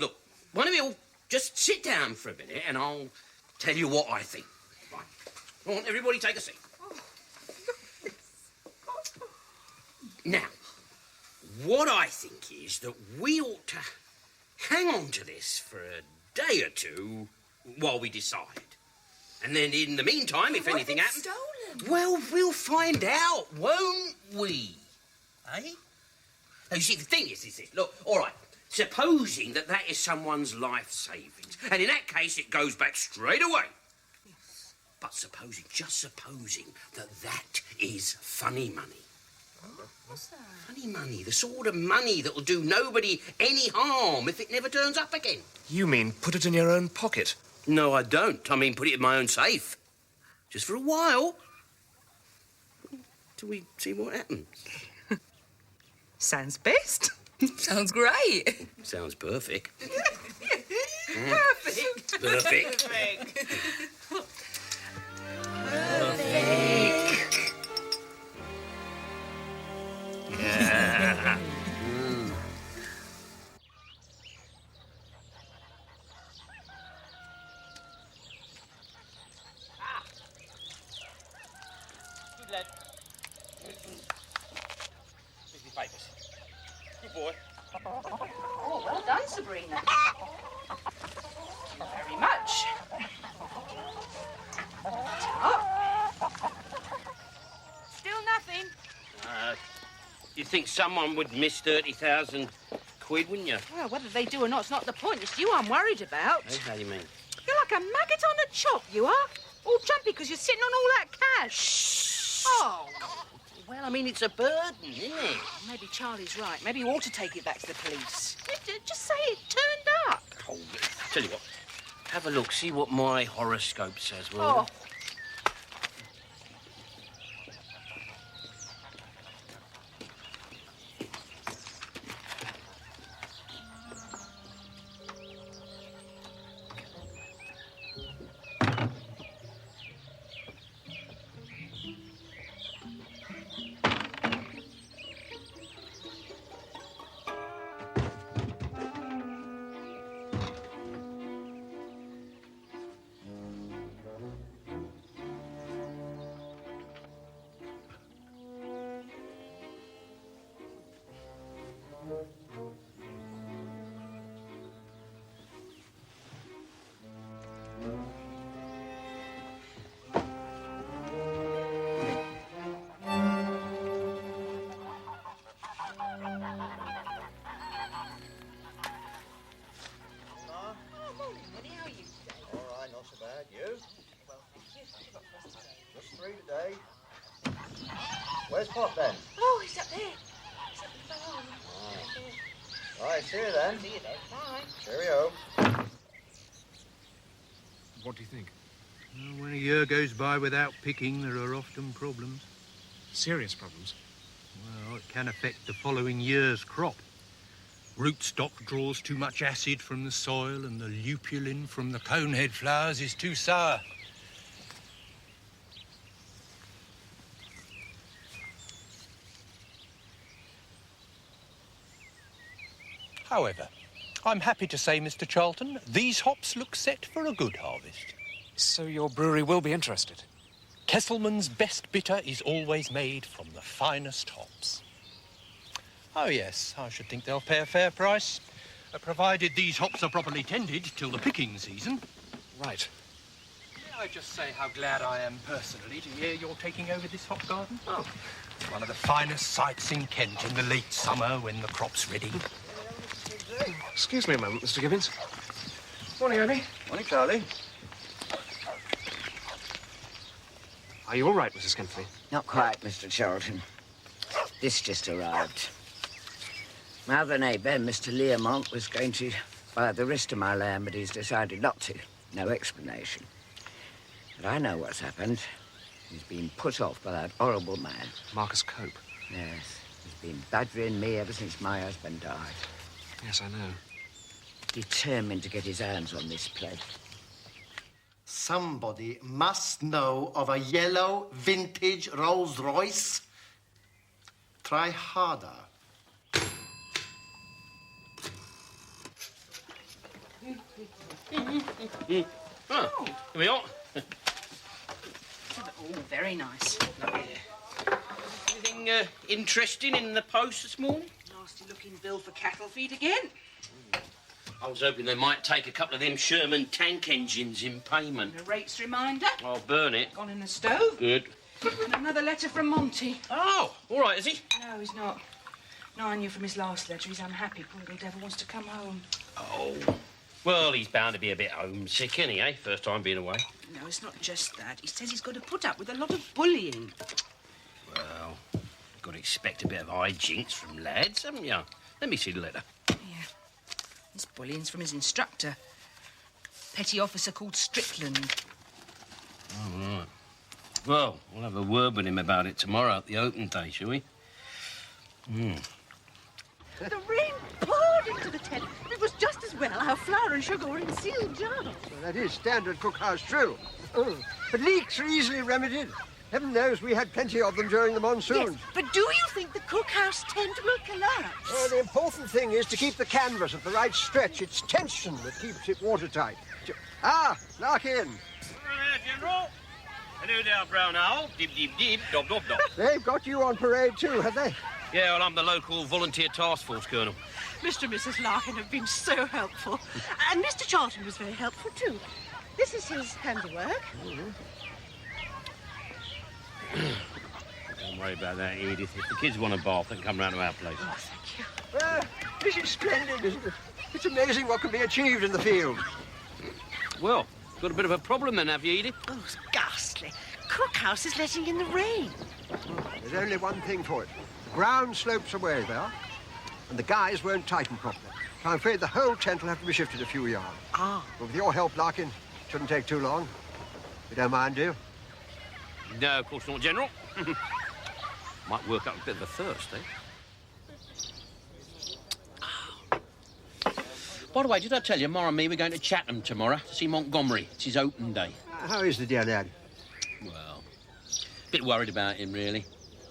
Look, why don't we all just sit down for a minute and I'll tell you what I think. Right. Come on, everybody take a seat. Now, what I think is that we ought to hang on to this for a day or two while we decide. And then in the meantime, if anything happens... Stolen? Well, we'll find out, won't we? Eh? Now, you see, the thing is this. Look, all right, supposing that is someone's life savings, and in that case, it goes back straight away. Yes. But just supposing that is funny money. What's that? Funny money, the sort of money that'll do nobody any harm if it never turns up again. You mean put it in your own pocket? No, I don't. I mean, put it in my own safe. Just for a while. Till we see what happens. Sounds best. Sounds great. Sounds perfect. Perfect. Perfect. Perfect. Yeah. Good boy. Oh, well done, Sabrina. Thank you very much. Up. Still nothing. You'd think someone would miss 30,000 quid, wouldn't you? Well, whether they do or not, it's not the point. It's you I'm worried about. Hey, how do you mean? You're like a maggot on a chop, you are. All jumpy because you're sitting on all that cash. Shh. Oh. Well, I mean, it's a burden, isn't it? Maybe Charlie's right. Maybe you ought to take it back to the police. Just say it turned up. Oh, tell you what. Have a look. See what my horoscope says, will Oh. you? Right, see you then. See you then. Bye. Cheerio. What do you think? Well, when a year goes by without picking, there are often problems. Serious problems? Well, it can affect the following year's crop. Rootstock draws too much acid from the soil, and the lupulin from the conehead flowers is too sour. However, I'm happy to say, Mr. Charlton, these hops look set for a good harvest. So your brewery will be interested? Kesselman's best bitter is always made from the finest hops. Oh, yes, I should think they'll pay a fair price, provided these hops are properly tended till the picking season. Right. May I just say how glad I am personally to hear you're taking over this hop garden? Oh, it's one of the finest sights in Kent in the late summer when the crop's ready. Excuse me a moment, Mr. Gibbons. Morning, Annie. Morning, Charlie. Are you all right, Mrs. Kempley? Not quite, Mr. Charlton. This just arrived. My other neighbour, Mr. Learmont, was going to buy the rest of my land, but he's decided not to. No explanation. But I know what's happened. He's been put off by that horrible man. Marcus Cope? Yes. He's been badgering me ever since my husband died. Yes, I know. Determined to get his hands on this place. Somebody must know of a yellow vintage Rolls Royce. Try harder. Oh, here we are. Oh, very nice. Anything interesting in the post this morning? Nasty-looking bill for cattle feed again. I was hoping they might take a couple of them Sherman tank engines in payment. And a rates reminder. I'll burn it. Gone in the stove. Good. And another letter from Monty. Oh, all right, is he? No, he's not. No, I knew from his last letter he's unhappy. Poor little devil wants to come home. Oh. Well, he's bound to be a bit homesick, isn't he, eh? First time being away. No, it's not just that. He says he's got to put up with a lot of bullying. Well, you've got to expect a bit of hijinks from lads, haven't you? Let me see the letter. Yeah. This bullying's from his instructor. Petty officer called Strickland. Oh, right. Well, we'll have a word with him about it tomorrow at the open day, shall we? The rain poured into the tent. It was just as well our flour and sugar were in sealed jars. Well, that is standard cookhouse drill. Oh, but leaks are easily remedied. Heaven knows we had plenty of them during the monsoons. Yes, but do you think the cookhouse tent will collapse? Well, the important thing is to keep the canvas at the right stretch. It's tension that keeps it watertight. Ah, Larkin. General. Hello there, brown owl. Dib, dib, dib. Dob, dob, dob. They've got you on parade too, have they? Yeah, well, I'm the local volunteer task force colonel. Mr. and Mrs. Larkin have been so helpful. And Mr. Charlton was very helpful, too. This is his handiwork. Don't worry about that, Edith. If the kids want a bath, they can come round to our place. Oh, thank you. This is splendid, isn't it? It's amazing what can be achieved in the field. Well, got a bit of a problem then, have you, Edith? Oh, it's ghastly. Cookhouse is letting in the rain. There's only one thing for it. The ground slopes away there, and the guys won't tighten properly. So I'm afraid the whole tent will have to be shifted a few yards. Ah. But with your help, Larkin, it shouldn't take too long. You don't mind, do you? No, of course not, General. Might work up a bit of a thirst, eh? By the way, did I tell you, Ma and me, we're going to Chatham tomorrow to see Montgomery. It's his open day. How is the dear lad? Well, a bit worried about him, really.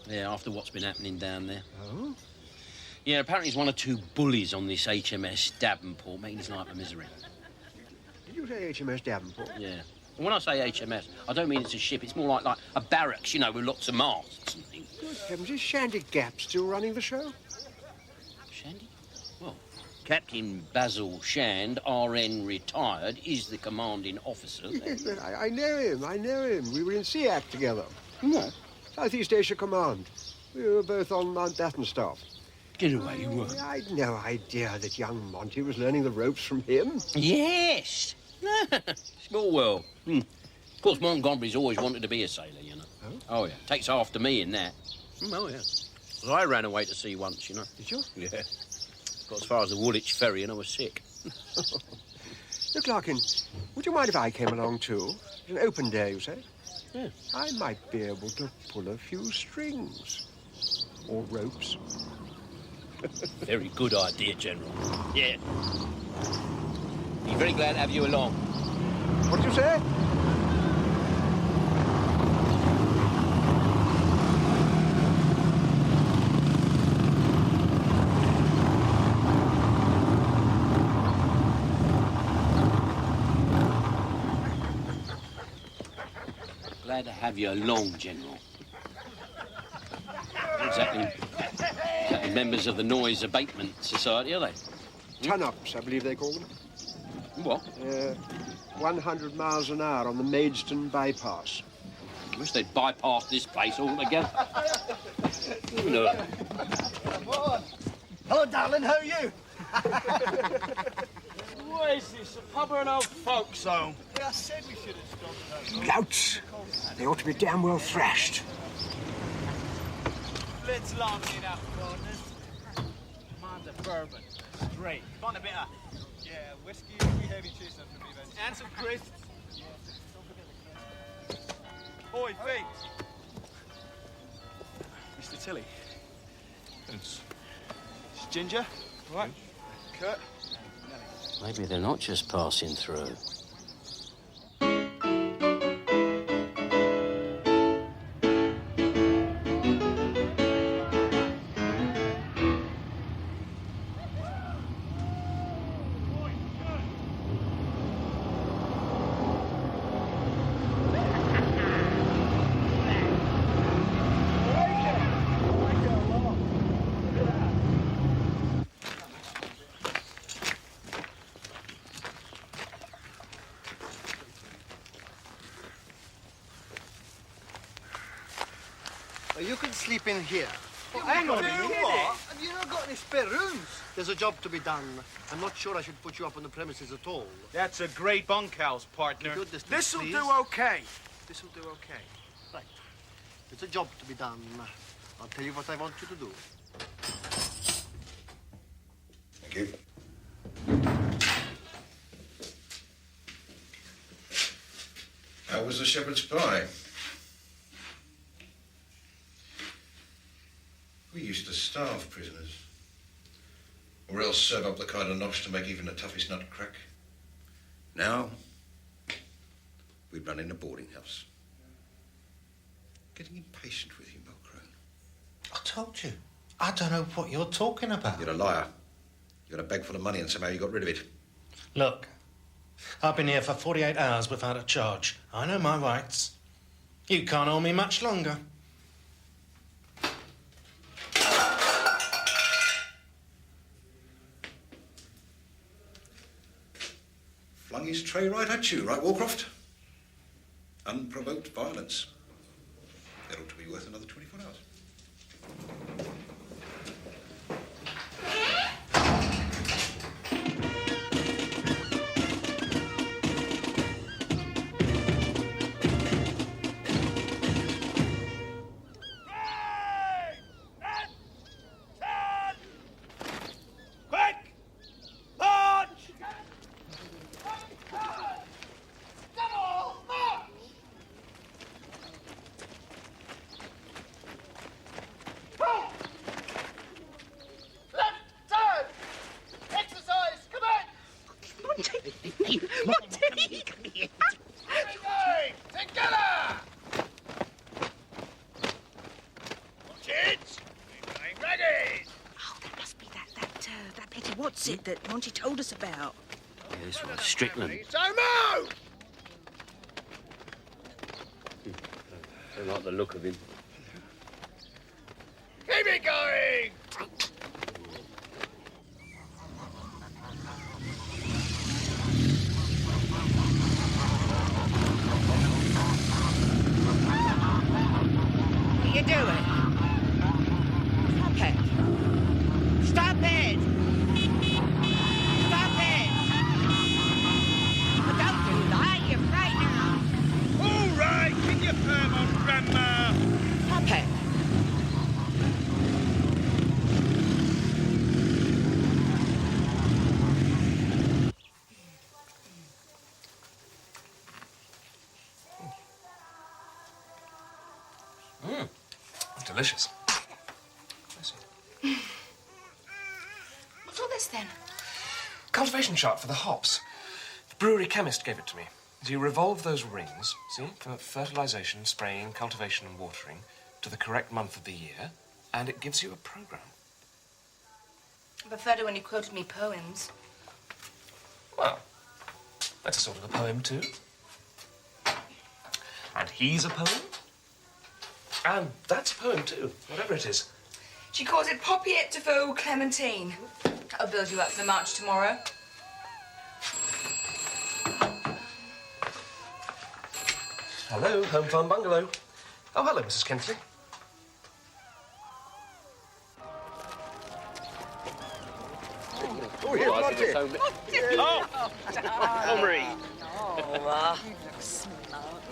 Yeah, after what's been happening down there. Oh? Yeah, apparently he's one or two bullies on this HMS Davenport, making his life a misery. Did you say HMS Davenport? Yeah. And when I say HMS, I don't mean it's a ship. It's more like a barracks, you know, with lots of masts and things. Good heavens, is Shandy Gap still running the show? Shandy? Well, Captain Basil Shand, RN retired, is the commanding officer. Yes, but I know him. We were in SEAC together. No. Southeast Asia Command. We were both on Mountbatten staff. Get away, you were. I'd no idea that young Monty was learning the ropes from him. Yes. Small world. Of course, Montgomery's always wanted to be a sailor, you know. Oh, yeah. Takes after me in that. Oh, yeah. Well, I ran away to sea once, you know. Did you? Yeah. got as far as the Woolwich ferry and I was sick. Look, Larkin, would you mind if I came along too? It's an open day, you say? Yeah. I might be able to pull a few strings. Or ropes. Very good idea, General. Yeah. Be very glad to have you along. What did you say? Glad to have you along, General. Exactly members of the Noise Abatement Society, are they? Ton-ups, I believe they call them. What? 100 miles an hour on the Maidstone bypass. I wish they'd bypass this place altogether. No. Hello, darling, how are you? What is this, a pub or an old folks' home? Yeah, I said we should have stopped those. Louts. They ought to be damn well thrashed. Let's long it up, partners. Mine's a bourbon. Straight. Want a bit of... Yeah, whiskey heavy chestnut for me, then. And some crisps. Yeah, don't forget the crisps. Oi, Feet. Mr. Tilly. It's Ginger. Right. Kurt. Maybe they're not just passing through. You can sleep in here. Hang on, what? Have you not got any spare rooms? There's a job to be done. I'm not sure I should put you up on the premises at all. That's a great bunkhouse, partner. This'll please. do okay. This'll do okay. Right. It's a job to be done. I'll tell you what I want you to do. Thank you. How was the shepherd's pie? We used to starve prisoners. Or else serve up the kind of nosh to make even the toughest nut crack. Now, we run in a boarding house. Getting impatient with you, Mulcrone. I told you. I don't know what you're talking about. You're a liar. You had a bag full of money and somehow you got rid of it. Look, I've been here for 48 hours without a charge. I know my rights. You can't hold me much longer. Flung his tray right at you, right, Warcroft? Unprovoked violence. That ought to be worth another 24 hours. What's it that Monty told us about? Yeah, this one's Strickland. Tomo! Don't like the look of him. Keep it going! What are you doing? Stop it. Stop it! Stop it! Oh, don't do that. You're frightening us. All right, keep your firm on, Grandma. Stop it. delicious. What's all this then? Cultivation chart for the hops. The brewery chemist gave it to me. So you revolve those rings, see, for fertilization, spraying, cultivation and watering to the correct month of the year, and it gives you a program. I preferred it when you quoted me poems. Well, that's a sort of a poem too. And he's a poem. And that's a poem too, whatever it is. She calls it Poppy de Vaux Clementine. That'll build you up for the march tomorrow. Hello, Home Farm Bungalow. Oh, hello, Mrs. Kentley. Oh, here's Monty. Oh, Omri. Oh, you look smart.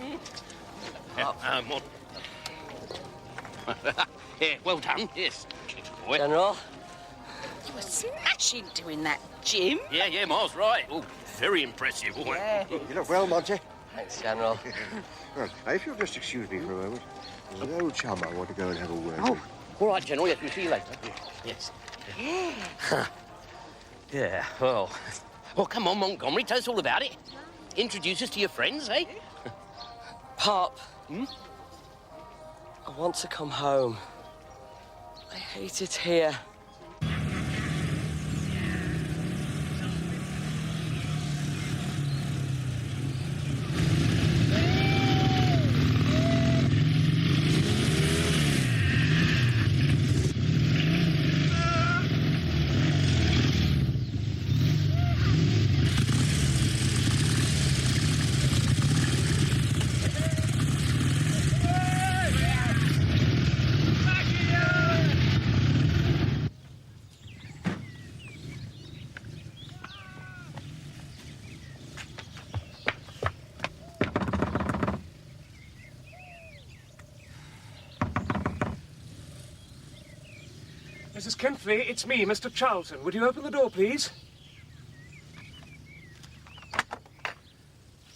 Yeah, well done. Yes, boy. General, you were smashing doing that, Jim. Yeah, Ma's right. Oh, very impressive. Boy. Yeah. You look well, Monty. Thanks, General. Well, now, if you'll just excuse me for a moment, there's an old chum I want to go and have a word Oh, with. all right, General. Yes, we'll see you later. Yes. Yeah. Yeah, well, come on, Montgomery. Tell us all about it. Introduce us to your friends, eh? Pop. I want to come home. I hate it here. Mrs. Kentley, it's me, Mr. Charlton. Would you open the door, please?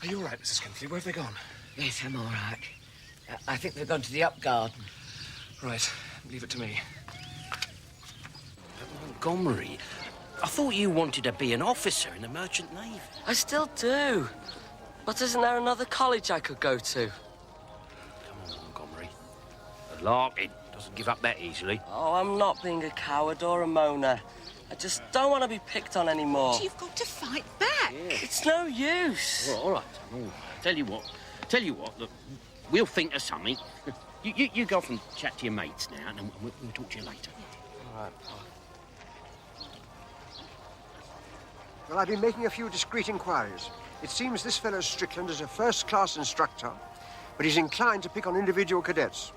Are you all right, Mrs. Kentley? Where have they gone? Yes, I'm all right. I think they've gone to the up garden. Right. Leave it to me. Montgomery, I thought you wanted to be an officer in the Merchant Navy. I still do. But isn't there another college I could go to? Come on, Montgomery. A larking doesn't give up that easily. Oh, I'm not being a coward or a moaner. I just don't want to be picked on anymore. You've got to fight back. Yeah. It's no use. All right. Oh, tell you what, look, we'll think of something. You go off and chat to your mates now, and then we'll talk to you later. All right, Pop. Well, I've been making a few discreet inquiries. It seems this fellow Strickland is a first-class instructor, but he's inclined to pick on individual cadets.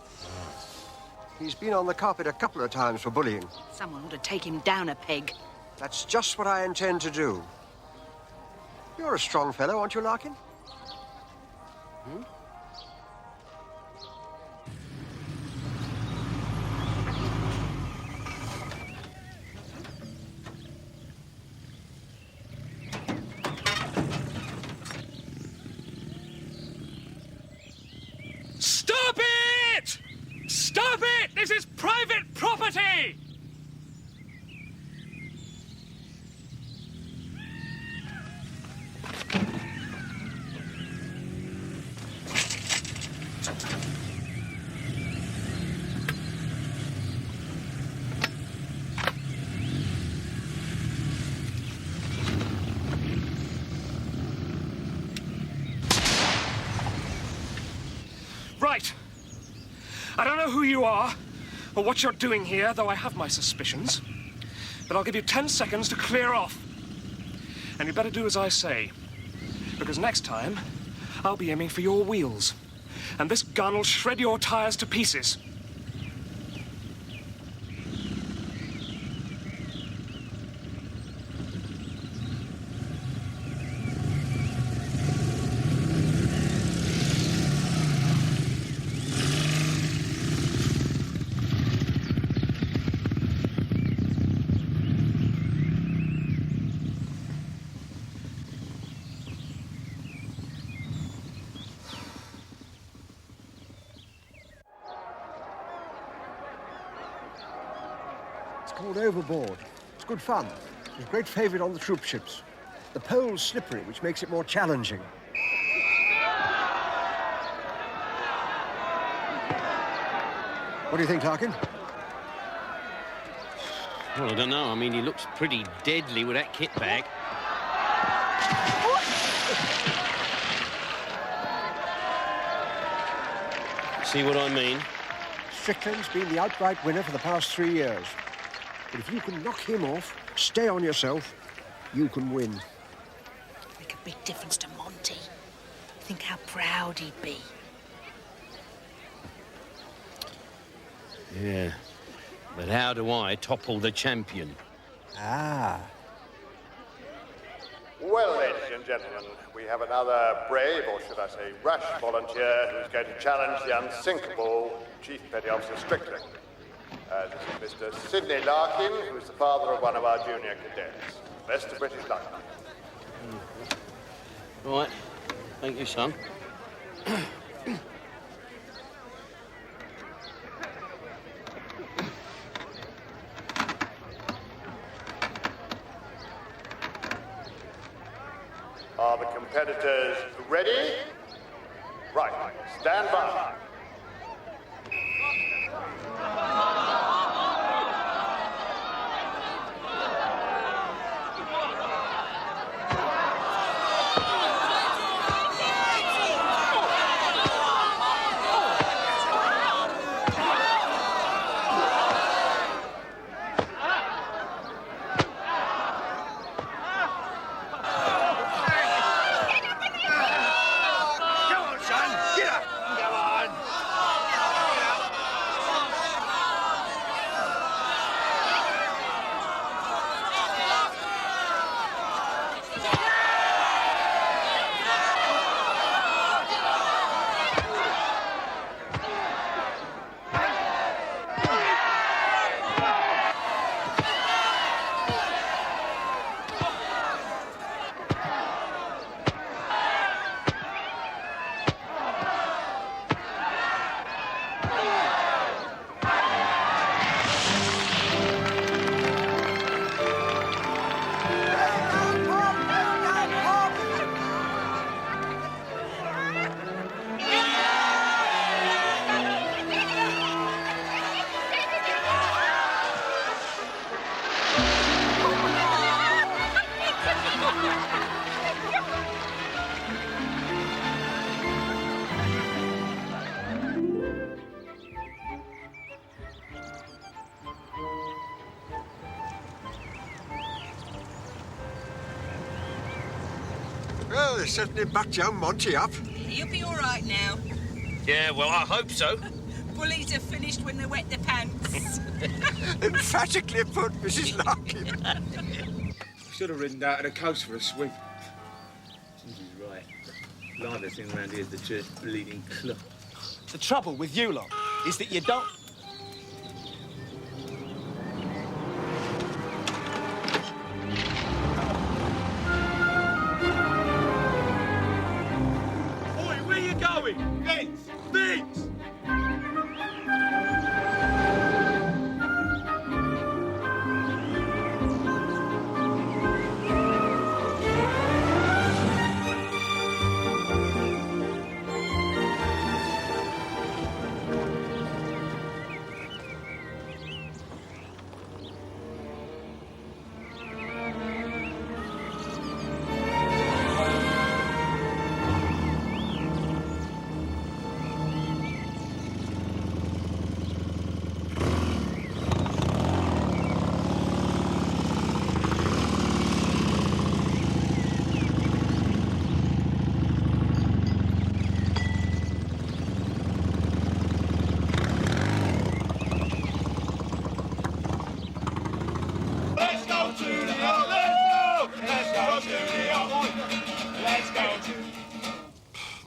He's been on the carpet a couple of times for bullying. Someone ought to take him down a peg. That's just what I intend to do. You're a strong fellow, aren't you, Larkin? Stop it! Stop it! This is private property! Right. I don't know who you are or what you're doing here, though I have my suspicions. But I'll give you 10 seconds to clear off. And you better do as I say. Because next time, I'll be aiming for your wheels. And this gun will shred your tires to pieces. called Overboard. It's good fun. It's a great favourite on the troop ships. The pole's slippery, which makes it more challenging. What do you think, Larkin? Well, I don't know. I mean, he looks pretty deadly with that kit bag. See what I mean? Strickland's been the outright winner for the past 3 years. But if you can knock him off, stay on yourself, you can win. Make a big difference to Monty. Think how proud he'd be. Yeah. But how do I topple the champion? Ah. Well, ladies and gentlemen, we have another brave, or should I say rash, volunteer who's going to challenge the unsinkable Chief Petty Officer Strickland. This is Mr. Sidney Larkin, who's the father of one of our junior cadets. Best of British luck. Right. Thank you, son. Are the competitors ready? Right. Stand by. Well, they certainly backed young Monty up. He'll be all right now. Yeah, well, I hope so. Bullies are finished when they wet their pants. Emphatically put, Mrs. Larkin. Should have ridden down to the coast for a swim. She's right. Liveliest thing around here is the church bleeding club. The trouble with you lot is that you don't... Oi, where you going? Vince! Vince!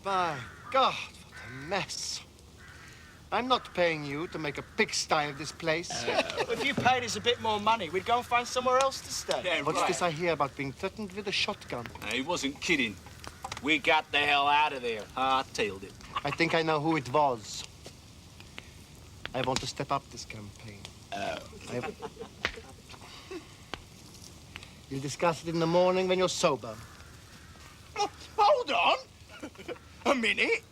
My God, what a mess. I'm not paying you to make a pigsty of this place. If you paid us a bit more money, we'd go and find somewhere else to stay. Yeah, What's right. this I hear about being threatened with a shotgun? He wasn't kidding. We got the hell out of there. Hard-tailed it. I think I know who it was. I want to step up this campaign. You'll discuss it in the morning when you're sober. Oh, hold on. A minute.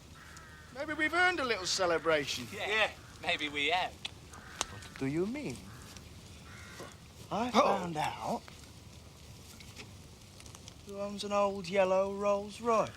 Maybe we've earned a little celebration. Yeah, maybe we have. What do you mean? I found out who owns an old yellow Rolls Royce.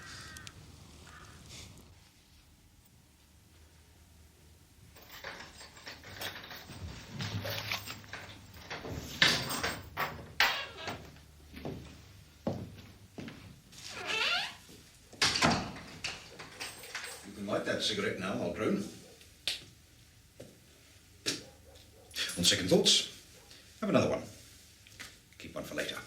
You can light that cigarette now, old drone. On second thoughts, have another one. Keep one for later.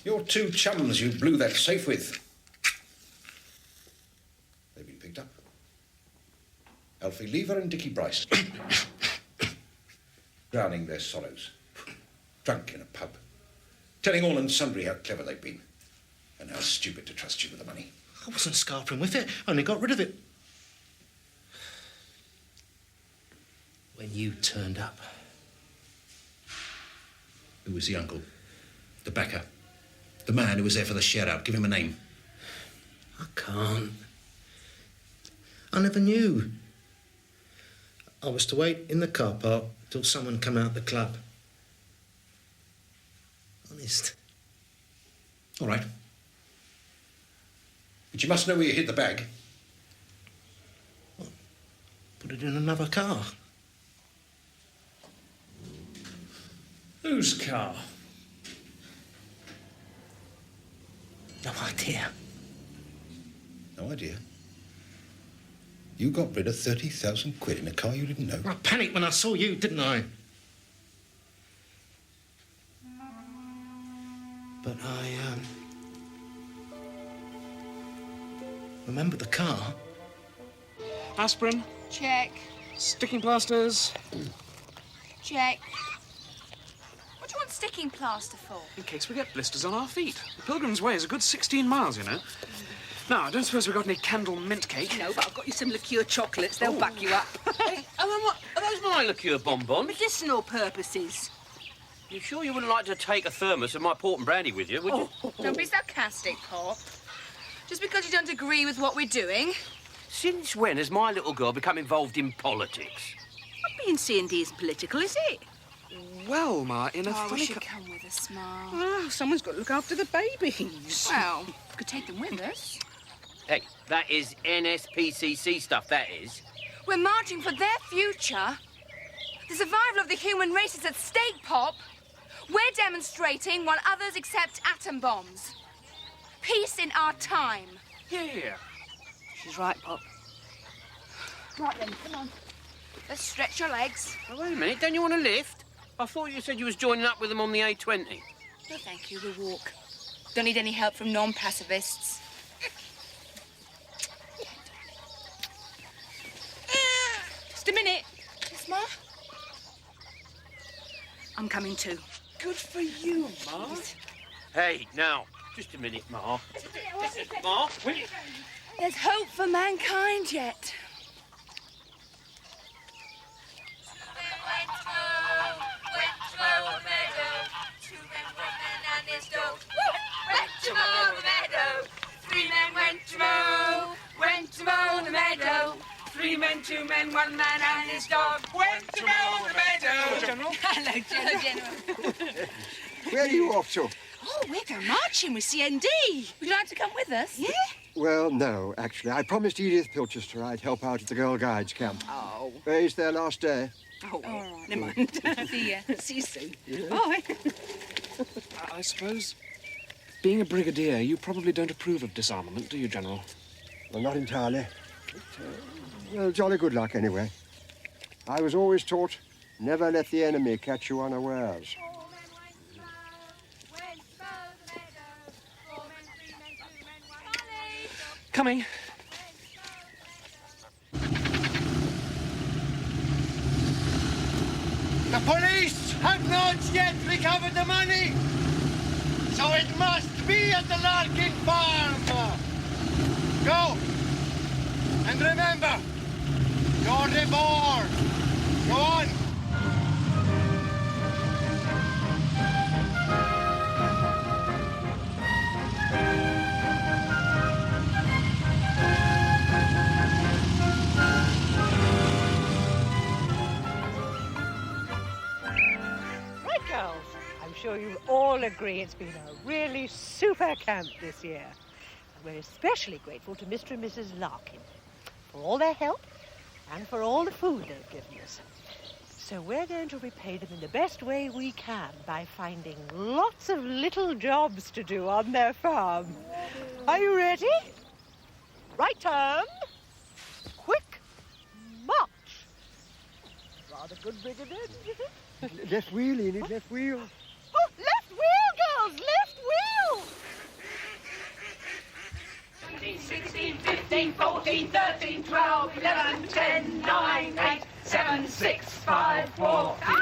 Your two chums you blew that safe with. They've been picked up. Alfie Lever and Dickie Bryce. Drowning their sorrows. Drunk in a pub. Telling all and sundry how clever they've been. And how stupid to trust you with the money. I wasn't scarpering with it. Only got rid of it. When you turned up. Who was the uncle? The backer? The man who was there for the shout-out? Give him a name. I can't. I never knew. I was to wait in the car park till someone come out the club. Honest. All right. But you must know where you hid the bag. What? Put it in another car. Whose car? No idea. No idea. You got rid of 30,000 quid in a car you didn't know. I panicked when I saw you, didn't I? But I, remember the car. Aspirin? Check. Sticking plasters? Check. What do you want sticking plaster for? In case we get blisters on our feet. The Pilgrim's Way is a good 16 miles, you know. Now, I don't suppose we've got any candle mint cake. No, but I've got you some liqueur chocolates. They'll back you up. Are those my liqueur bonbons? Medicinal purposes. You sure you wouldn't like to take a thermos of my port and brandy with you, would you? Don't be sarcastic, Pop. Just because you don't agree with what we're doing. Since when has my little girl become involved in politics? Not being C&D isn't political, is it? Well, Ma, in a Oh, funny... we should come with us, Ma. Oh, someone's got to look after the babies. Well, we could take them with us. Hey, that is NSPCC stuff, that is. We're marching for their future. The survival of the human race is at stake, Pop. We're demonstrating while others accept atom bombs. Peace in our time. Yeah. She's right, Pop. Right then, come on. Let's stretch your legs. Oh, wait a minute, don't you want a lift? I thought you said you was joining up with them on the A20. No, thank you. We'll walk. Don't need any help from non-pacifists. Just a minute. Yes, Ma? I'm coming too. Good for you, Ma. Hey, now, just a minute, Ma. Ma, will you... There's hope for mankind yet. Three men, two men, one man and his dog went to mow the meadow. General. Hello, General. Where are you off to? Oh, we're going marching with CND. Would you like to come with us? Yeah? Well, no, actually. I promised Edith Pilchester I'd help out at the Girl Guides camp. Oh. It's their last day. Oh, all right. Never mind. See ya. See you soon. Yeah. Bye. I suppose, being a brigadier, you probably don't approve of disarmament, do you, General? Well, not entirely. But, well, jolly good luck, anyway. I was always taught, never let the enemy catch you unawares. Coming. The police have not yet recovered the money. So it must be at the Larkin farm. Go. And remember, you're reborn. Go on. Right, girls. I'm sure you'll all agree it's been a really super camp this year. And we're especially grateful to Mr. and Mrs. Larkin for all their help and for all the food they've given us. So we're going to repay them in the best way we can by finding lots of little jobs to do on their farm. Are you ready? Right turn. Quick march. Rather good brigadier, isn't it? Left wheel, Enid, left wheel. Oh, left wheel, girls, left wheel! 16, 15, 14, 13, 12, 11, 10, 9, 8, 7, 6, 5, 4, 3,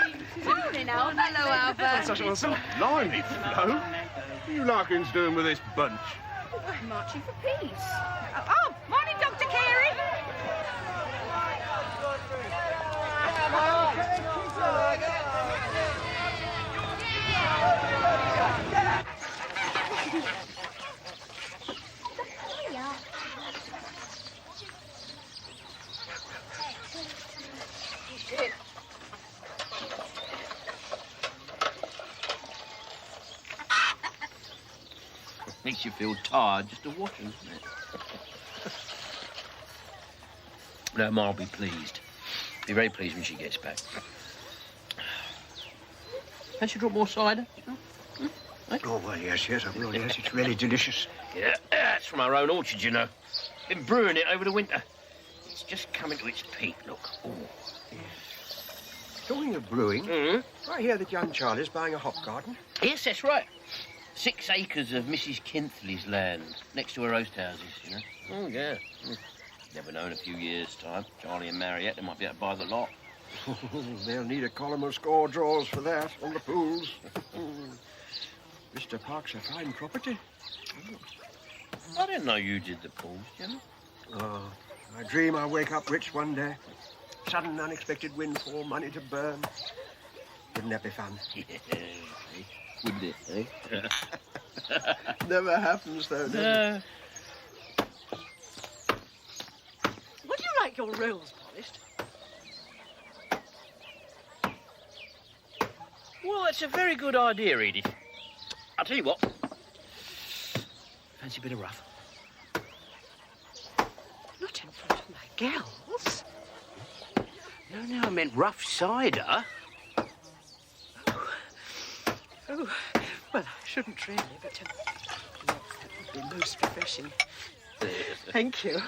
2, 1. Hello, Albert. Sergeant Wilson. Blimey, Flo. What are you Larkins doing with this bunch? We're marching for peace. Oh, morning, Dr. Carey. Makes you feel tired just to watch him, doesn't it? No, Ma'll be pleased. Be very pleased when she gets back. Can't you drop more cider? Oh, well, yes, I will, yes. It's really delicious. Yeah, it's from our own orchard, you know. Been brewing it over the winter. It's just coming to its peak, look. Ooh. Talking of brewing, I hear that young Charlie's buying a hop garden. Yes, that's right. 6 acres of Mrs. Kintley's land, next to her oast houses, you know. Oh, yeah. Never know in a few years' time. Charlie and Mariette, they might be able to buy the lot. They'll need a column of score draws for that, on the pools. Mr. Park's a fine property. I didn't know you did the pools, Jimmy. Oh, I dream I wake up rich one day. Sudden, unexpected windfall, money to burn. Wouldn't that be fun? Yeah, wouldn't it, eh? Never happens, though, does it? Would you like your rolls polished? Well, that's a very good idea, Edith. I'll tell you what. Fancy a bit of rough? Not in front of my girls. No, I meant rough cider. Oh, well, I shouldn't really, but yes, that would be most refreshing. Thank you.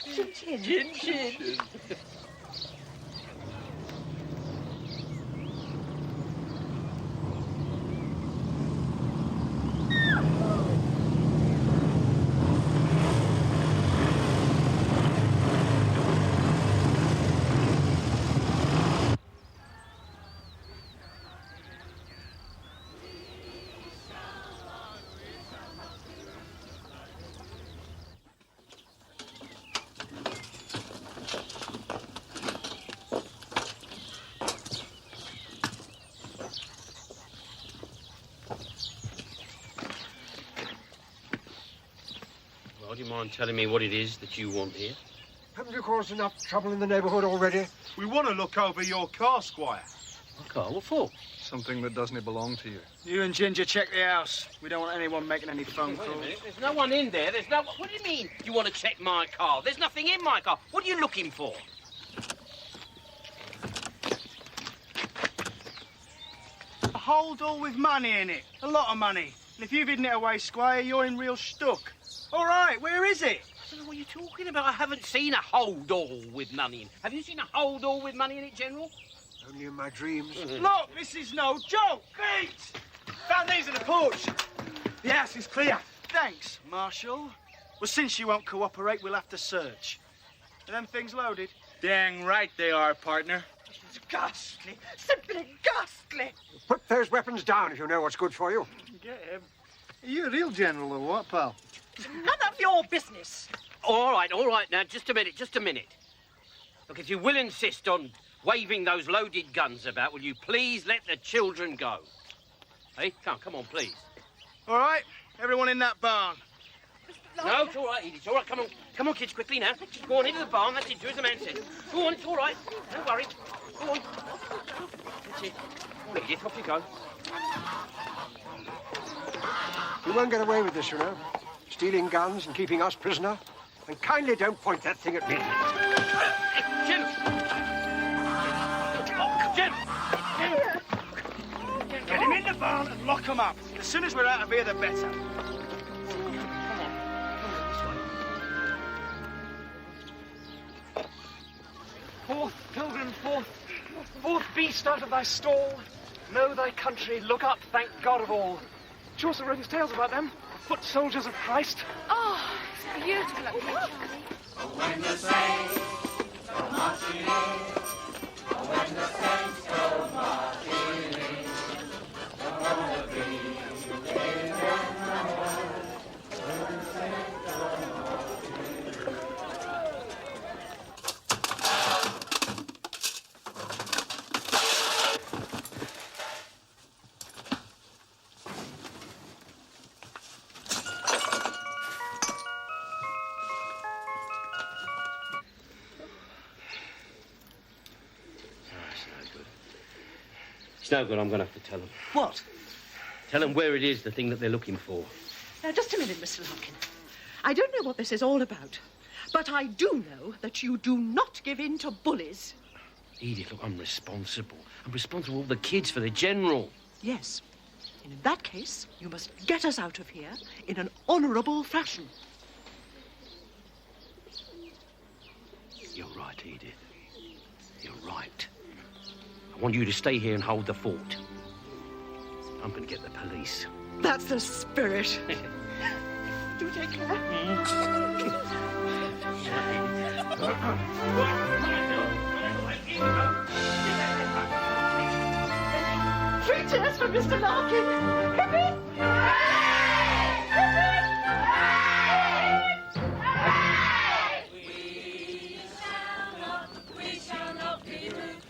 Chin, chin. Chin, chin. Well, do you mind telling me what it is that you want here? Haven't you caused enough trouble in the neighbourhood already? We want to look over your car, Squire. My car? What for? Something that doesn't belong to you. You and Ginger check the house. We don't want anyone making any phone Wait a calls. minute. There's no one in there. There's no... What do you mean you want to check my car? There's nothing in my car. What are you looking for? A holdall with money in it. A lot of money. And if you've hidden it away, Squire, you're in real stuck. All right, where is it? I don't know what you're talking about. I haven't seen a holdall with money in. Have you seen a holdall with money in it, General? Only in my dreams. Look, this is no joke. Pete! Found these in the porch. The house is clear. Thanks, Marshal. Well, since you won't cooperate, we'll have to search. Are them things loaded? Dang right they are, partner. ghastly. Simply ghastly. Put those weapons down if you know what's good for you. Get him. Are you a real general or what, pal? None of your business. All right, now, just a minute. Look, if you will insist on waving those loaded guns about, will you please let the children go? Hey, come on, please. All right, everyone in that barn. No, it's all right, Edie, it's all right. Come on, kids, quickly now. Just go on into the barn, that's it, do as the man says. Go on, it's all right. Don't worry. Go on. That's it. Edith, off you go. You won't get away with this, you know. Stealing guns and keeping us prisoner. And kindly don't point that thing at me. Jim! Jim! Get him in the barn and lock him up. As soon as we're out of here, the better. Forth, pilgrim, forth. Forth, beast, out of thy stall. Know thy country, look up, thank God of all. Chaucer wrote his tales about them, foot soldiers of Christ. Oh, it's beautiful up here, Charlie. When the saints go marching in, when the saints go marching in, we're gonna be in the Lord. When the saints go marching in. It's no good, I'm going to have to tell them. What? Tell them where it is, the thing that they're looking for. Now, just a minute, Mr. Larkin. I don't know what this is all about, but I do know that you do not give in to bullies. Edith, look, I'm responsible. I'm responsible for the kids, for the general. Yes. And in that case, you must get us out of here in an honourable fashion. You're right, Edith. You're right. I want you to stay here and hold the fort. I'm going to get the police. That's the spirit. Do take care. Three cheers for Mr. Larkin. Hip We shall not be moved.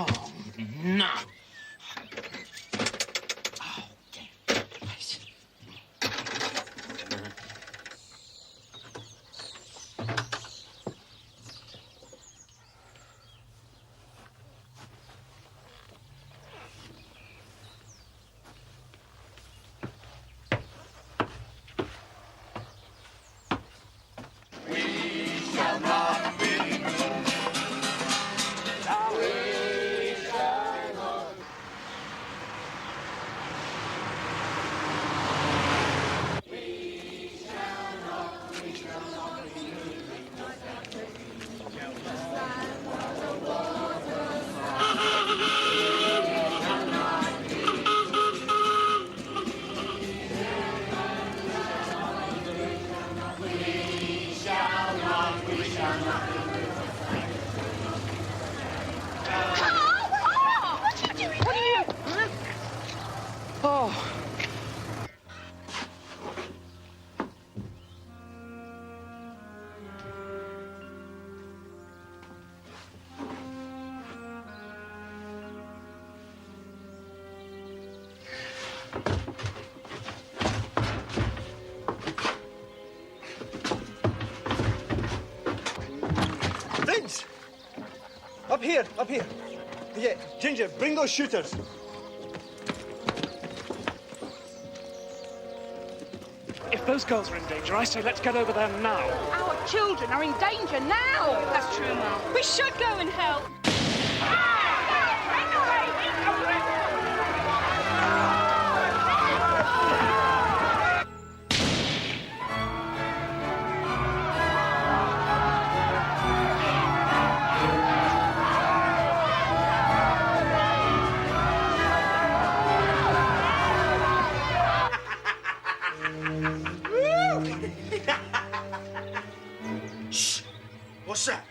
Oh, no. Oh, damn. Nice. Vince! Up here, up here. Yeah, Ginger, bring those shooters. If those girls are in danger, I say let's get over there now. Our children are in danger now. That's true, Mum. We should go and help. Shh! What's that?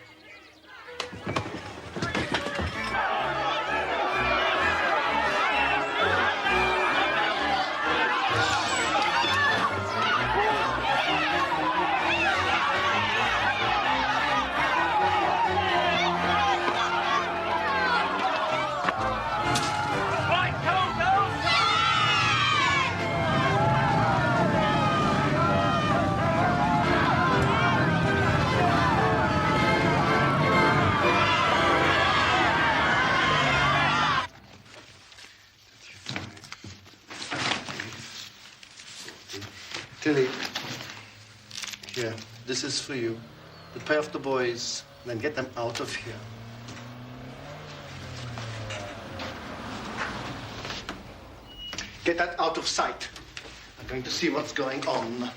Tilly, here, this is for you. The pair of the boys, then get them out of here. Get that out of sight. I'm going to see what's going on.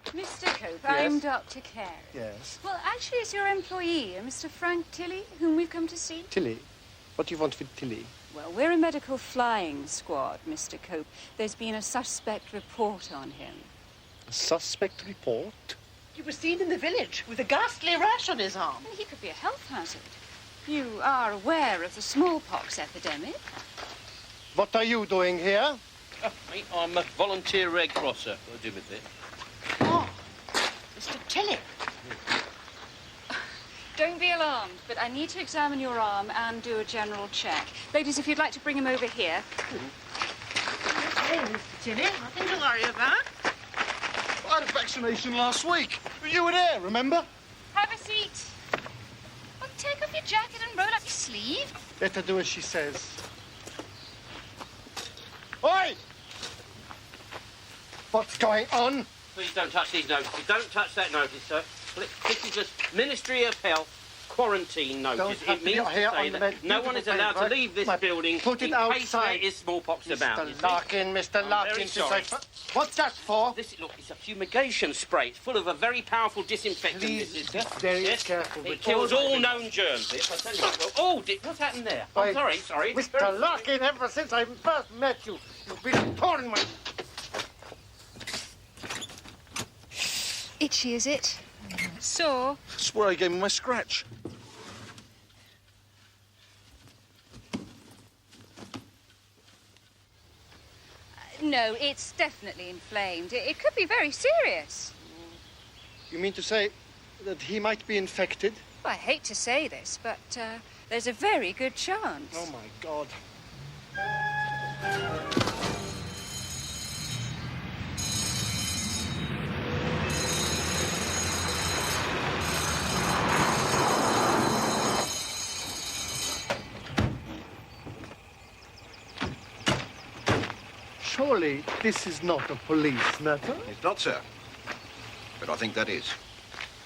Mr. Cope, I'm Dr. Carey. Yes. Well, actually, it's your employee, Mr. Frank Tilley, whom we've come to see. Tilly, what do you want with Tilly? Well, we're a medical flying squad, Mr. Cope. There's been a suspect report on him. A suspect report? He was seen in the village with a ghastly rash on his arm. Well, he could be a health hazard. You are aware of the smallpox epidemic? What are you doing here? Mate, I'm a volunteer Red Crosser. What do I do with it? Oh, Mr. Tilley. Don't be alarmed, but I need to examine your arm and do a general check. Ladies, if you'd like to bring him over here. Okay, Mr. Tilley, nothing to worry about. I had a vaccination last week. You were there, remember? Have a seat. Well, take off your jacket and roll up your sleeve. Let her do as she says. Oi! What's going on? Please don't touch these notices. Don't touch that notice, sir. This is a Ministry of Health quarantine notice. Don't have It to means be to here say on the that no one is allowed to leave this building Put it in case outside. there is smallpox about. you Mr. see. Larkin, Mr. I'm Larkin, very since sorry. What's that for? Look, it's a fumigation spray. It's full of a very powerful disinfectant. Please this is, be very yes? careful It with kills all all known germs. This, I tell you what. Oh, what's happened there? Wait, I'm sorry. Mr. Larkin, ever since I first met you, you've been torn my... Itchy, is it? Sore? That's where I gave him my scratch. no, it's definitely inflamed. It could be very serious. You mean to say that he might be infected? I hate to say this, but there's a very good chance. Oh, my God. Surely this is not a police matter? It's not, sir. But I think that is.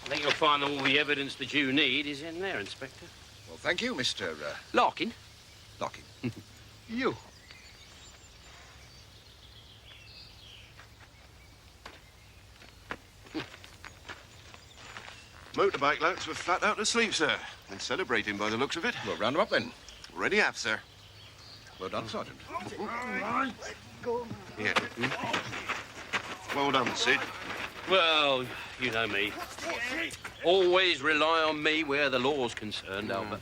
I think you'll find all the evidence that you need is in there, Inspector. Well, thank you, Mr. Larkin. Larkin. You. Motorbike lamps were flat out asleep, sir. And celebrating by the looks of it. Well, round them up then. Already have, sir. Well done, Sergeant. Here. Well done, Sid. Well, you know me. Always rely on me where the law's concerned, Albert.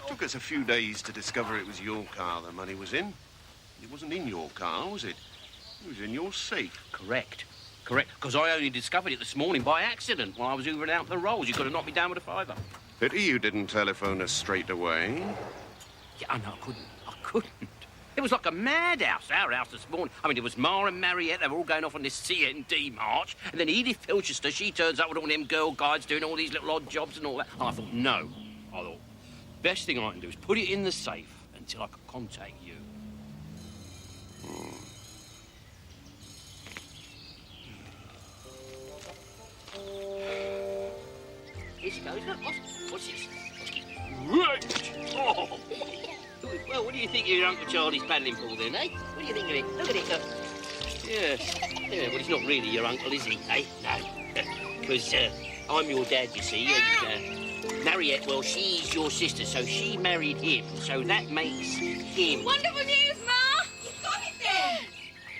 Took us a few days to discover it was your car the money was in. It wasn't in your car, was it? It was in your safe. Correct. Correct. Because I only discovered it this morning by accident while I was hoovering out the rolls. You could have knocked me down with a fiver. Pity you didn't telephone us straight away. Yeah, I know, I couldn't. It was like a madhouse, our house this morning. I mean, it was Ma and Mariette, they were all going off on this CND march, and then Edith Filchester, she turns up with all them girl guides doing all these little odd jobs and all that. I thought, no. I thought, best thing I can do is put it in the safe until I can contact you. Here she goes, look, what's this? Right! Oh. Well, what do you think of your Uncle Charlie's paddling pool then, eh? What do you think of it? Look at it, look. Yeah, well, he's not really your uncle, is he, eh? No. Because I'm your dad, you see, and Mariette, well, she's your sister, so she married him, so that makes him. Wonderful news, Ma! You've got it there!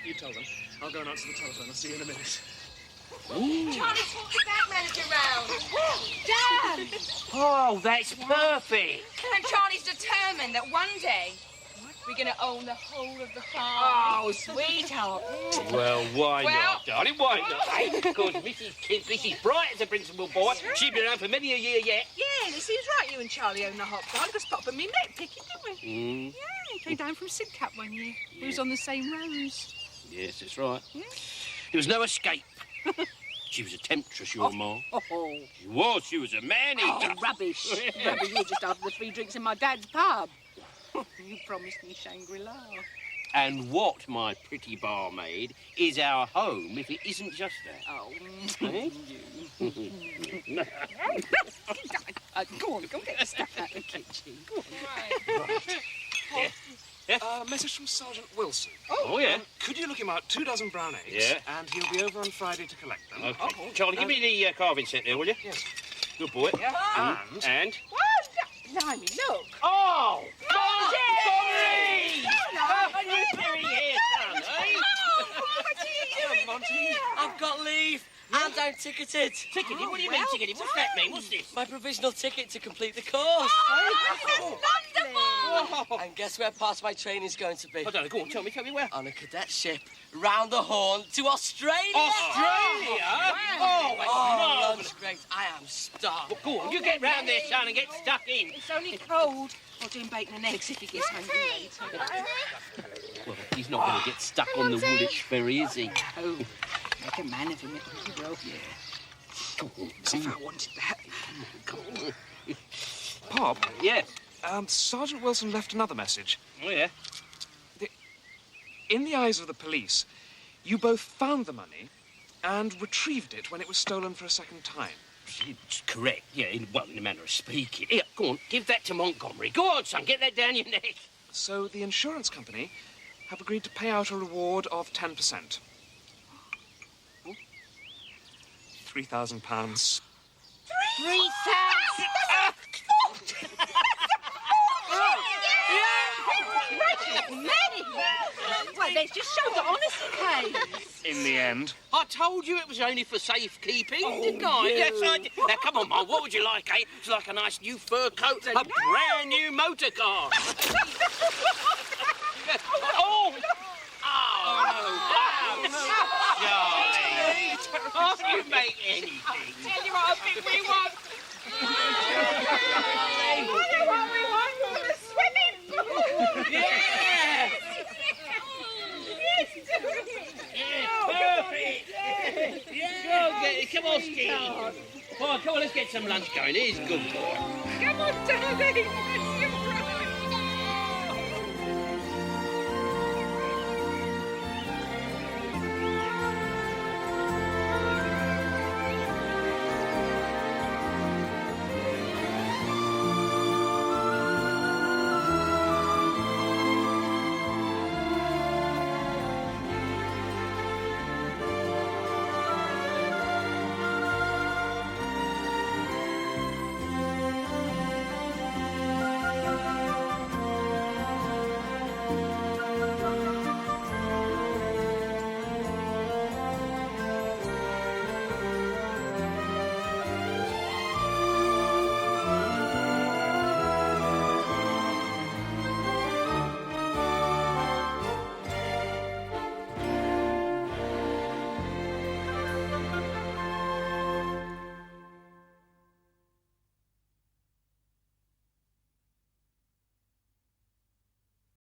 You tell them. I'll go and answer the telephone. I'll see you in a minute. Charlie talked the bank manager round. Dad! Oh, that's perfect. And Charlie's determined that one day we're going to own the whole of the farm. Oh, sweetheart. Well, why not, darling? Why not? Because Mrs. Bright is a principal boy. She's been around for many a year yet. Yeah, and it seems right you and Charlie own the hot dog. Because Pop and me met picking, didn't we? Yeah, he came down from Sidcup one year. We was on the same rows. Yes, that's right. Yeah. There was no escape. She was a temptress, your Ma. She was a man-eater. Oh, rubbish. Rubbish, you were just after the 3 drinks in my dad's pub. You promised me Shangri-La. And what, my pretty barmaid, is our home if it isn't just that? Oh, eh? Go on, go get the stuff out of the kitchen. Go on. Right. Yeah. Message from Sergeant Wilson. Oh, yeah. Could you look him out 2 dozen brown eggs? Yeah. And he'll be over on Friday to collect them. Okay. Charlie, give me the carving set there, will you? Yes. Good boy. Yeah. And? What? Blimey, look. Oh! Monty! What are you doing here, son, eh? What are you doing Monty. I've got leave. And I'm ticketed. Ticketed? What do you mean ticketed? What's that mean? What's this? My provisional ticket to complete the course. Wonderful! And guess where part of my training's going to be? I don't know. Go on, tell me where. On a cadet ship, round the Horn to Australia. Australia? Oh, marvellous. lunch great. I am starved. Well, go on, you get round there, son, and get stuck in. It's only cold. I'll do him bacon and eggs if he gets hungry later. Well, he's not going to get stuck on the Woolwich ferry, is he? Oh, make a man of him. It'll be well, yeah. Come on, If I wanted that. Come on. Pop? Yes? Sergeant Wilson left another message. Oh, yeah? In the eyes of the police, you both found the money and retrieved it when it was stolen for a second time. It's correct, yeah, in a manner of speaking. Here, go on, give that to Montgomery. Go on, son, get that down your neck. So the insurance company have agreed to pay out a reward of 10%. £3,000. 3,000! Well, let's just show the honesty case. In the end. I told you it was only for safekeeping, didn't I? Yes, I did. Now, come on, Mum, what would you like, eh? Would you like a nice new fur coat? A brand new motor car? Oh! Oh, terrible. Can't you make anything? Tell you what I think we want. What we want for the swimming pool. Yeah! Perfect! Go on, come on, Steve. Come on, let's get some lunch going. Here's good boy. Come on, darling.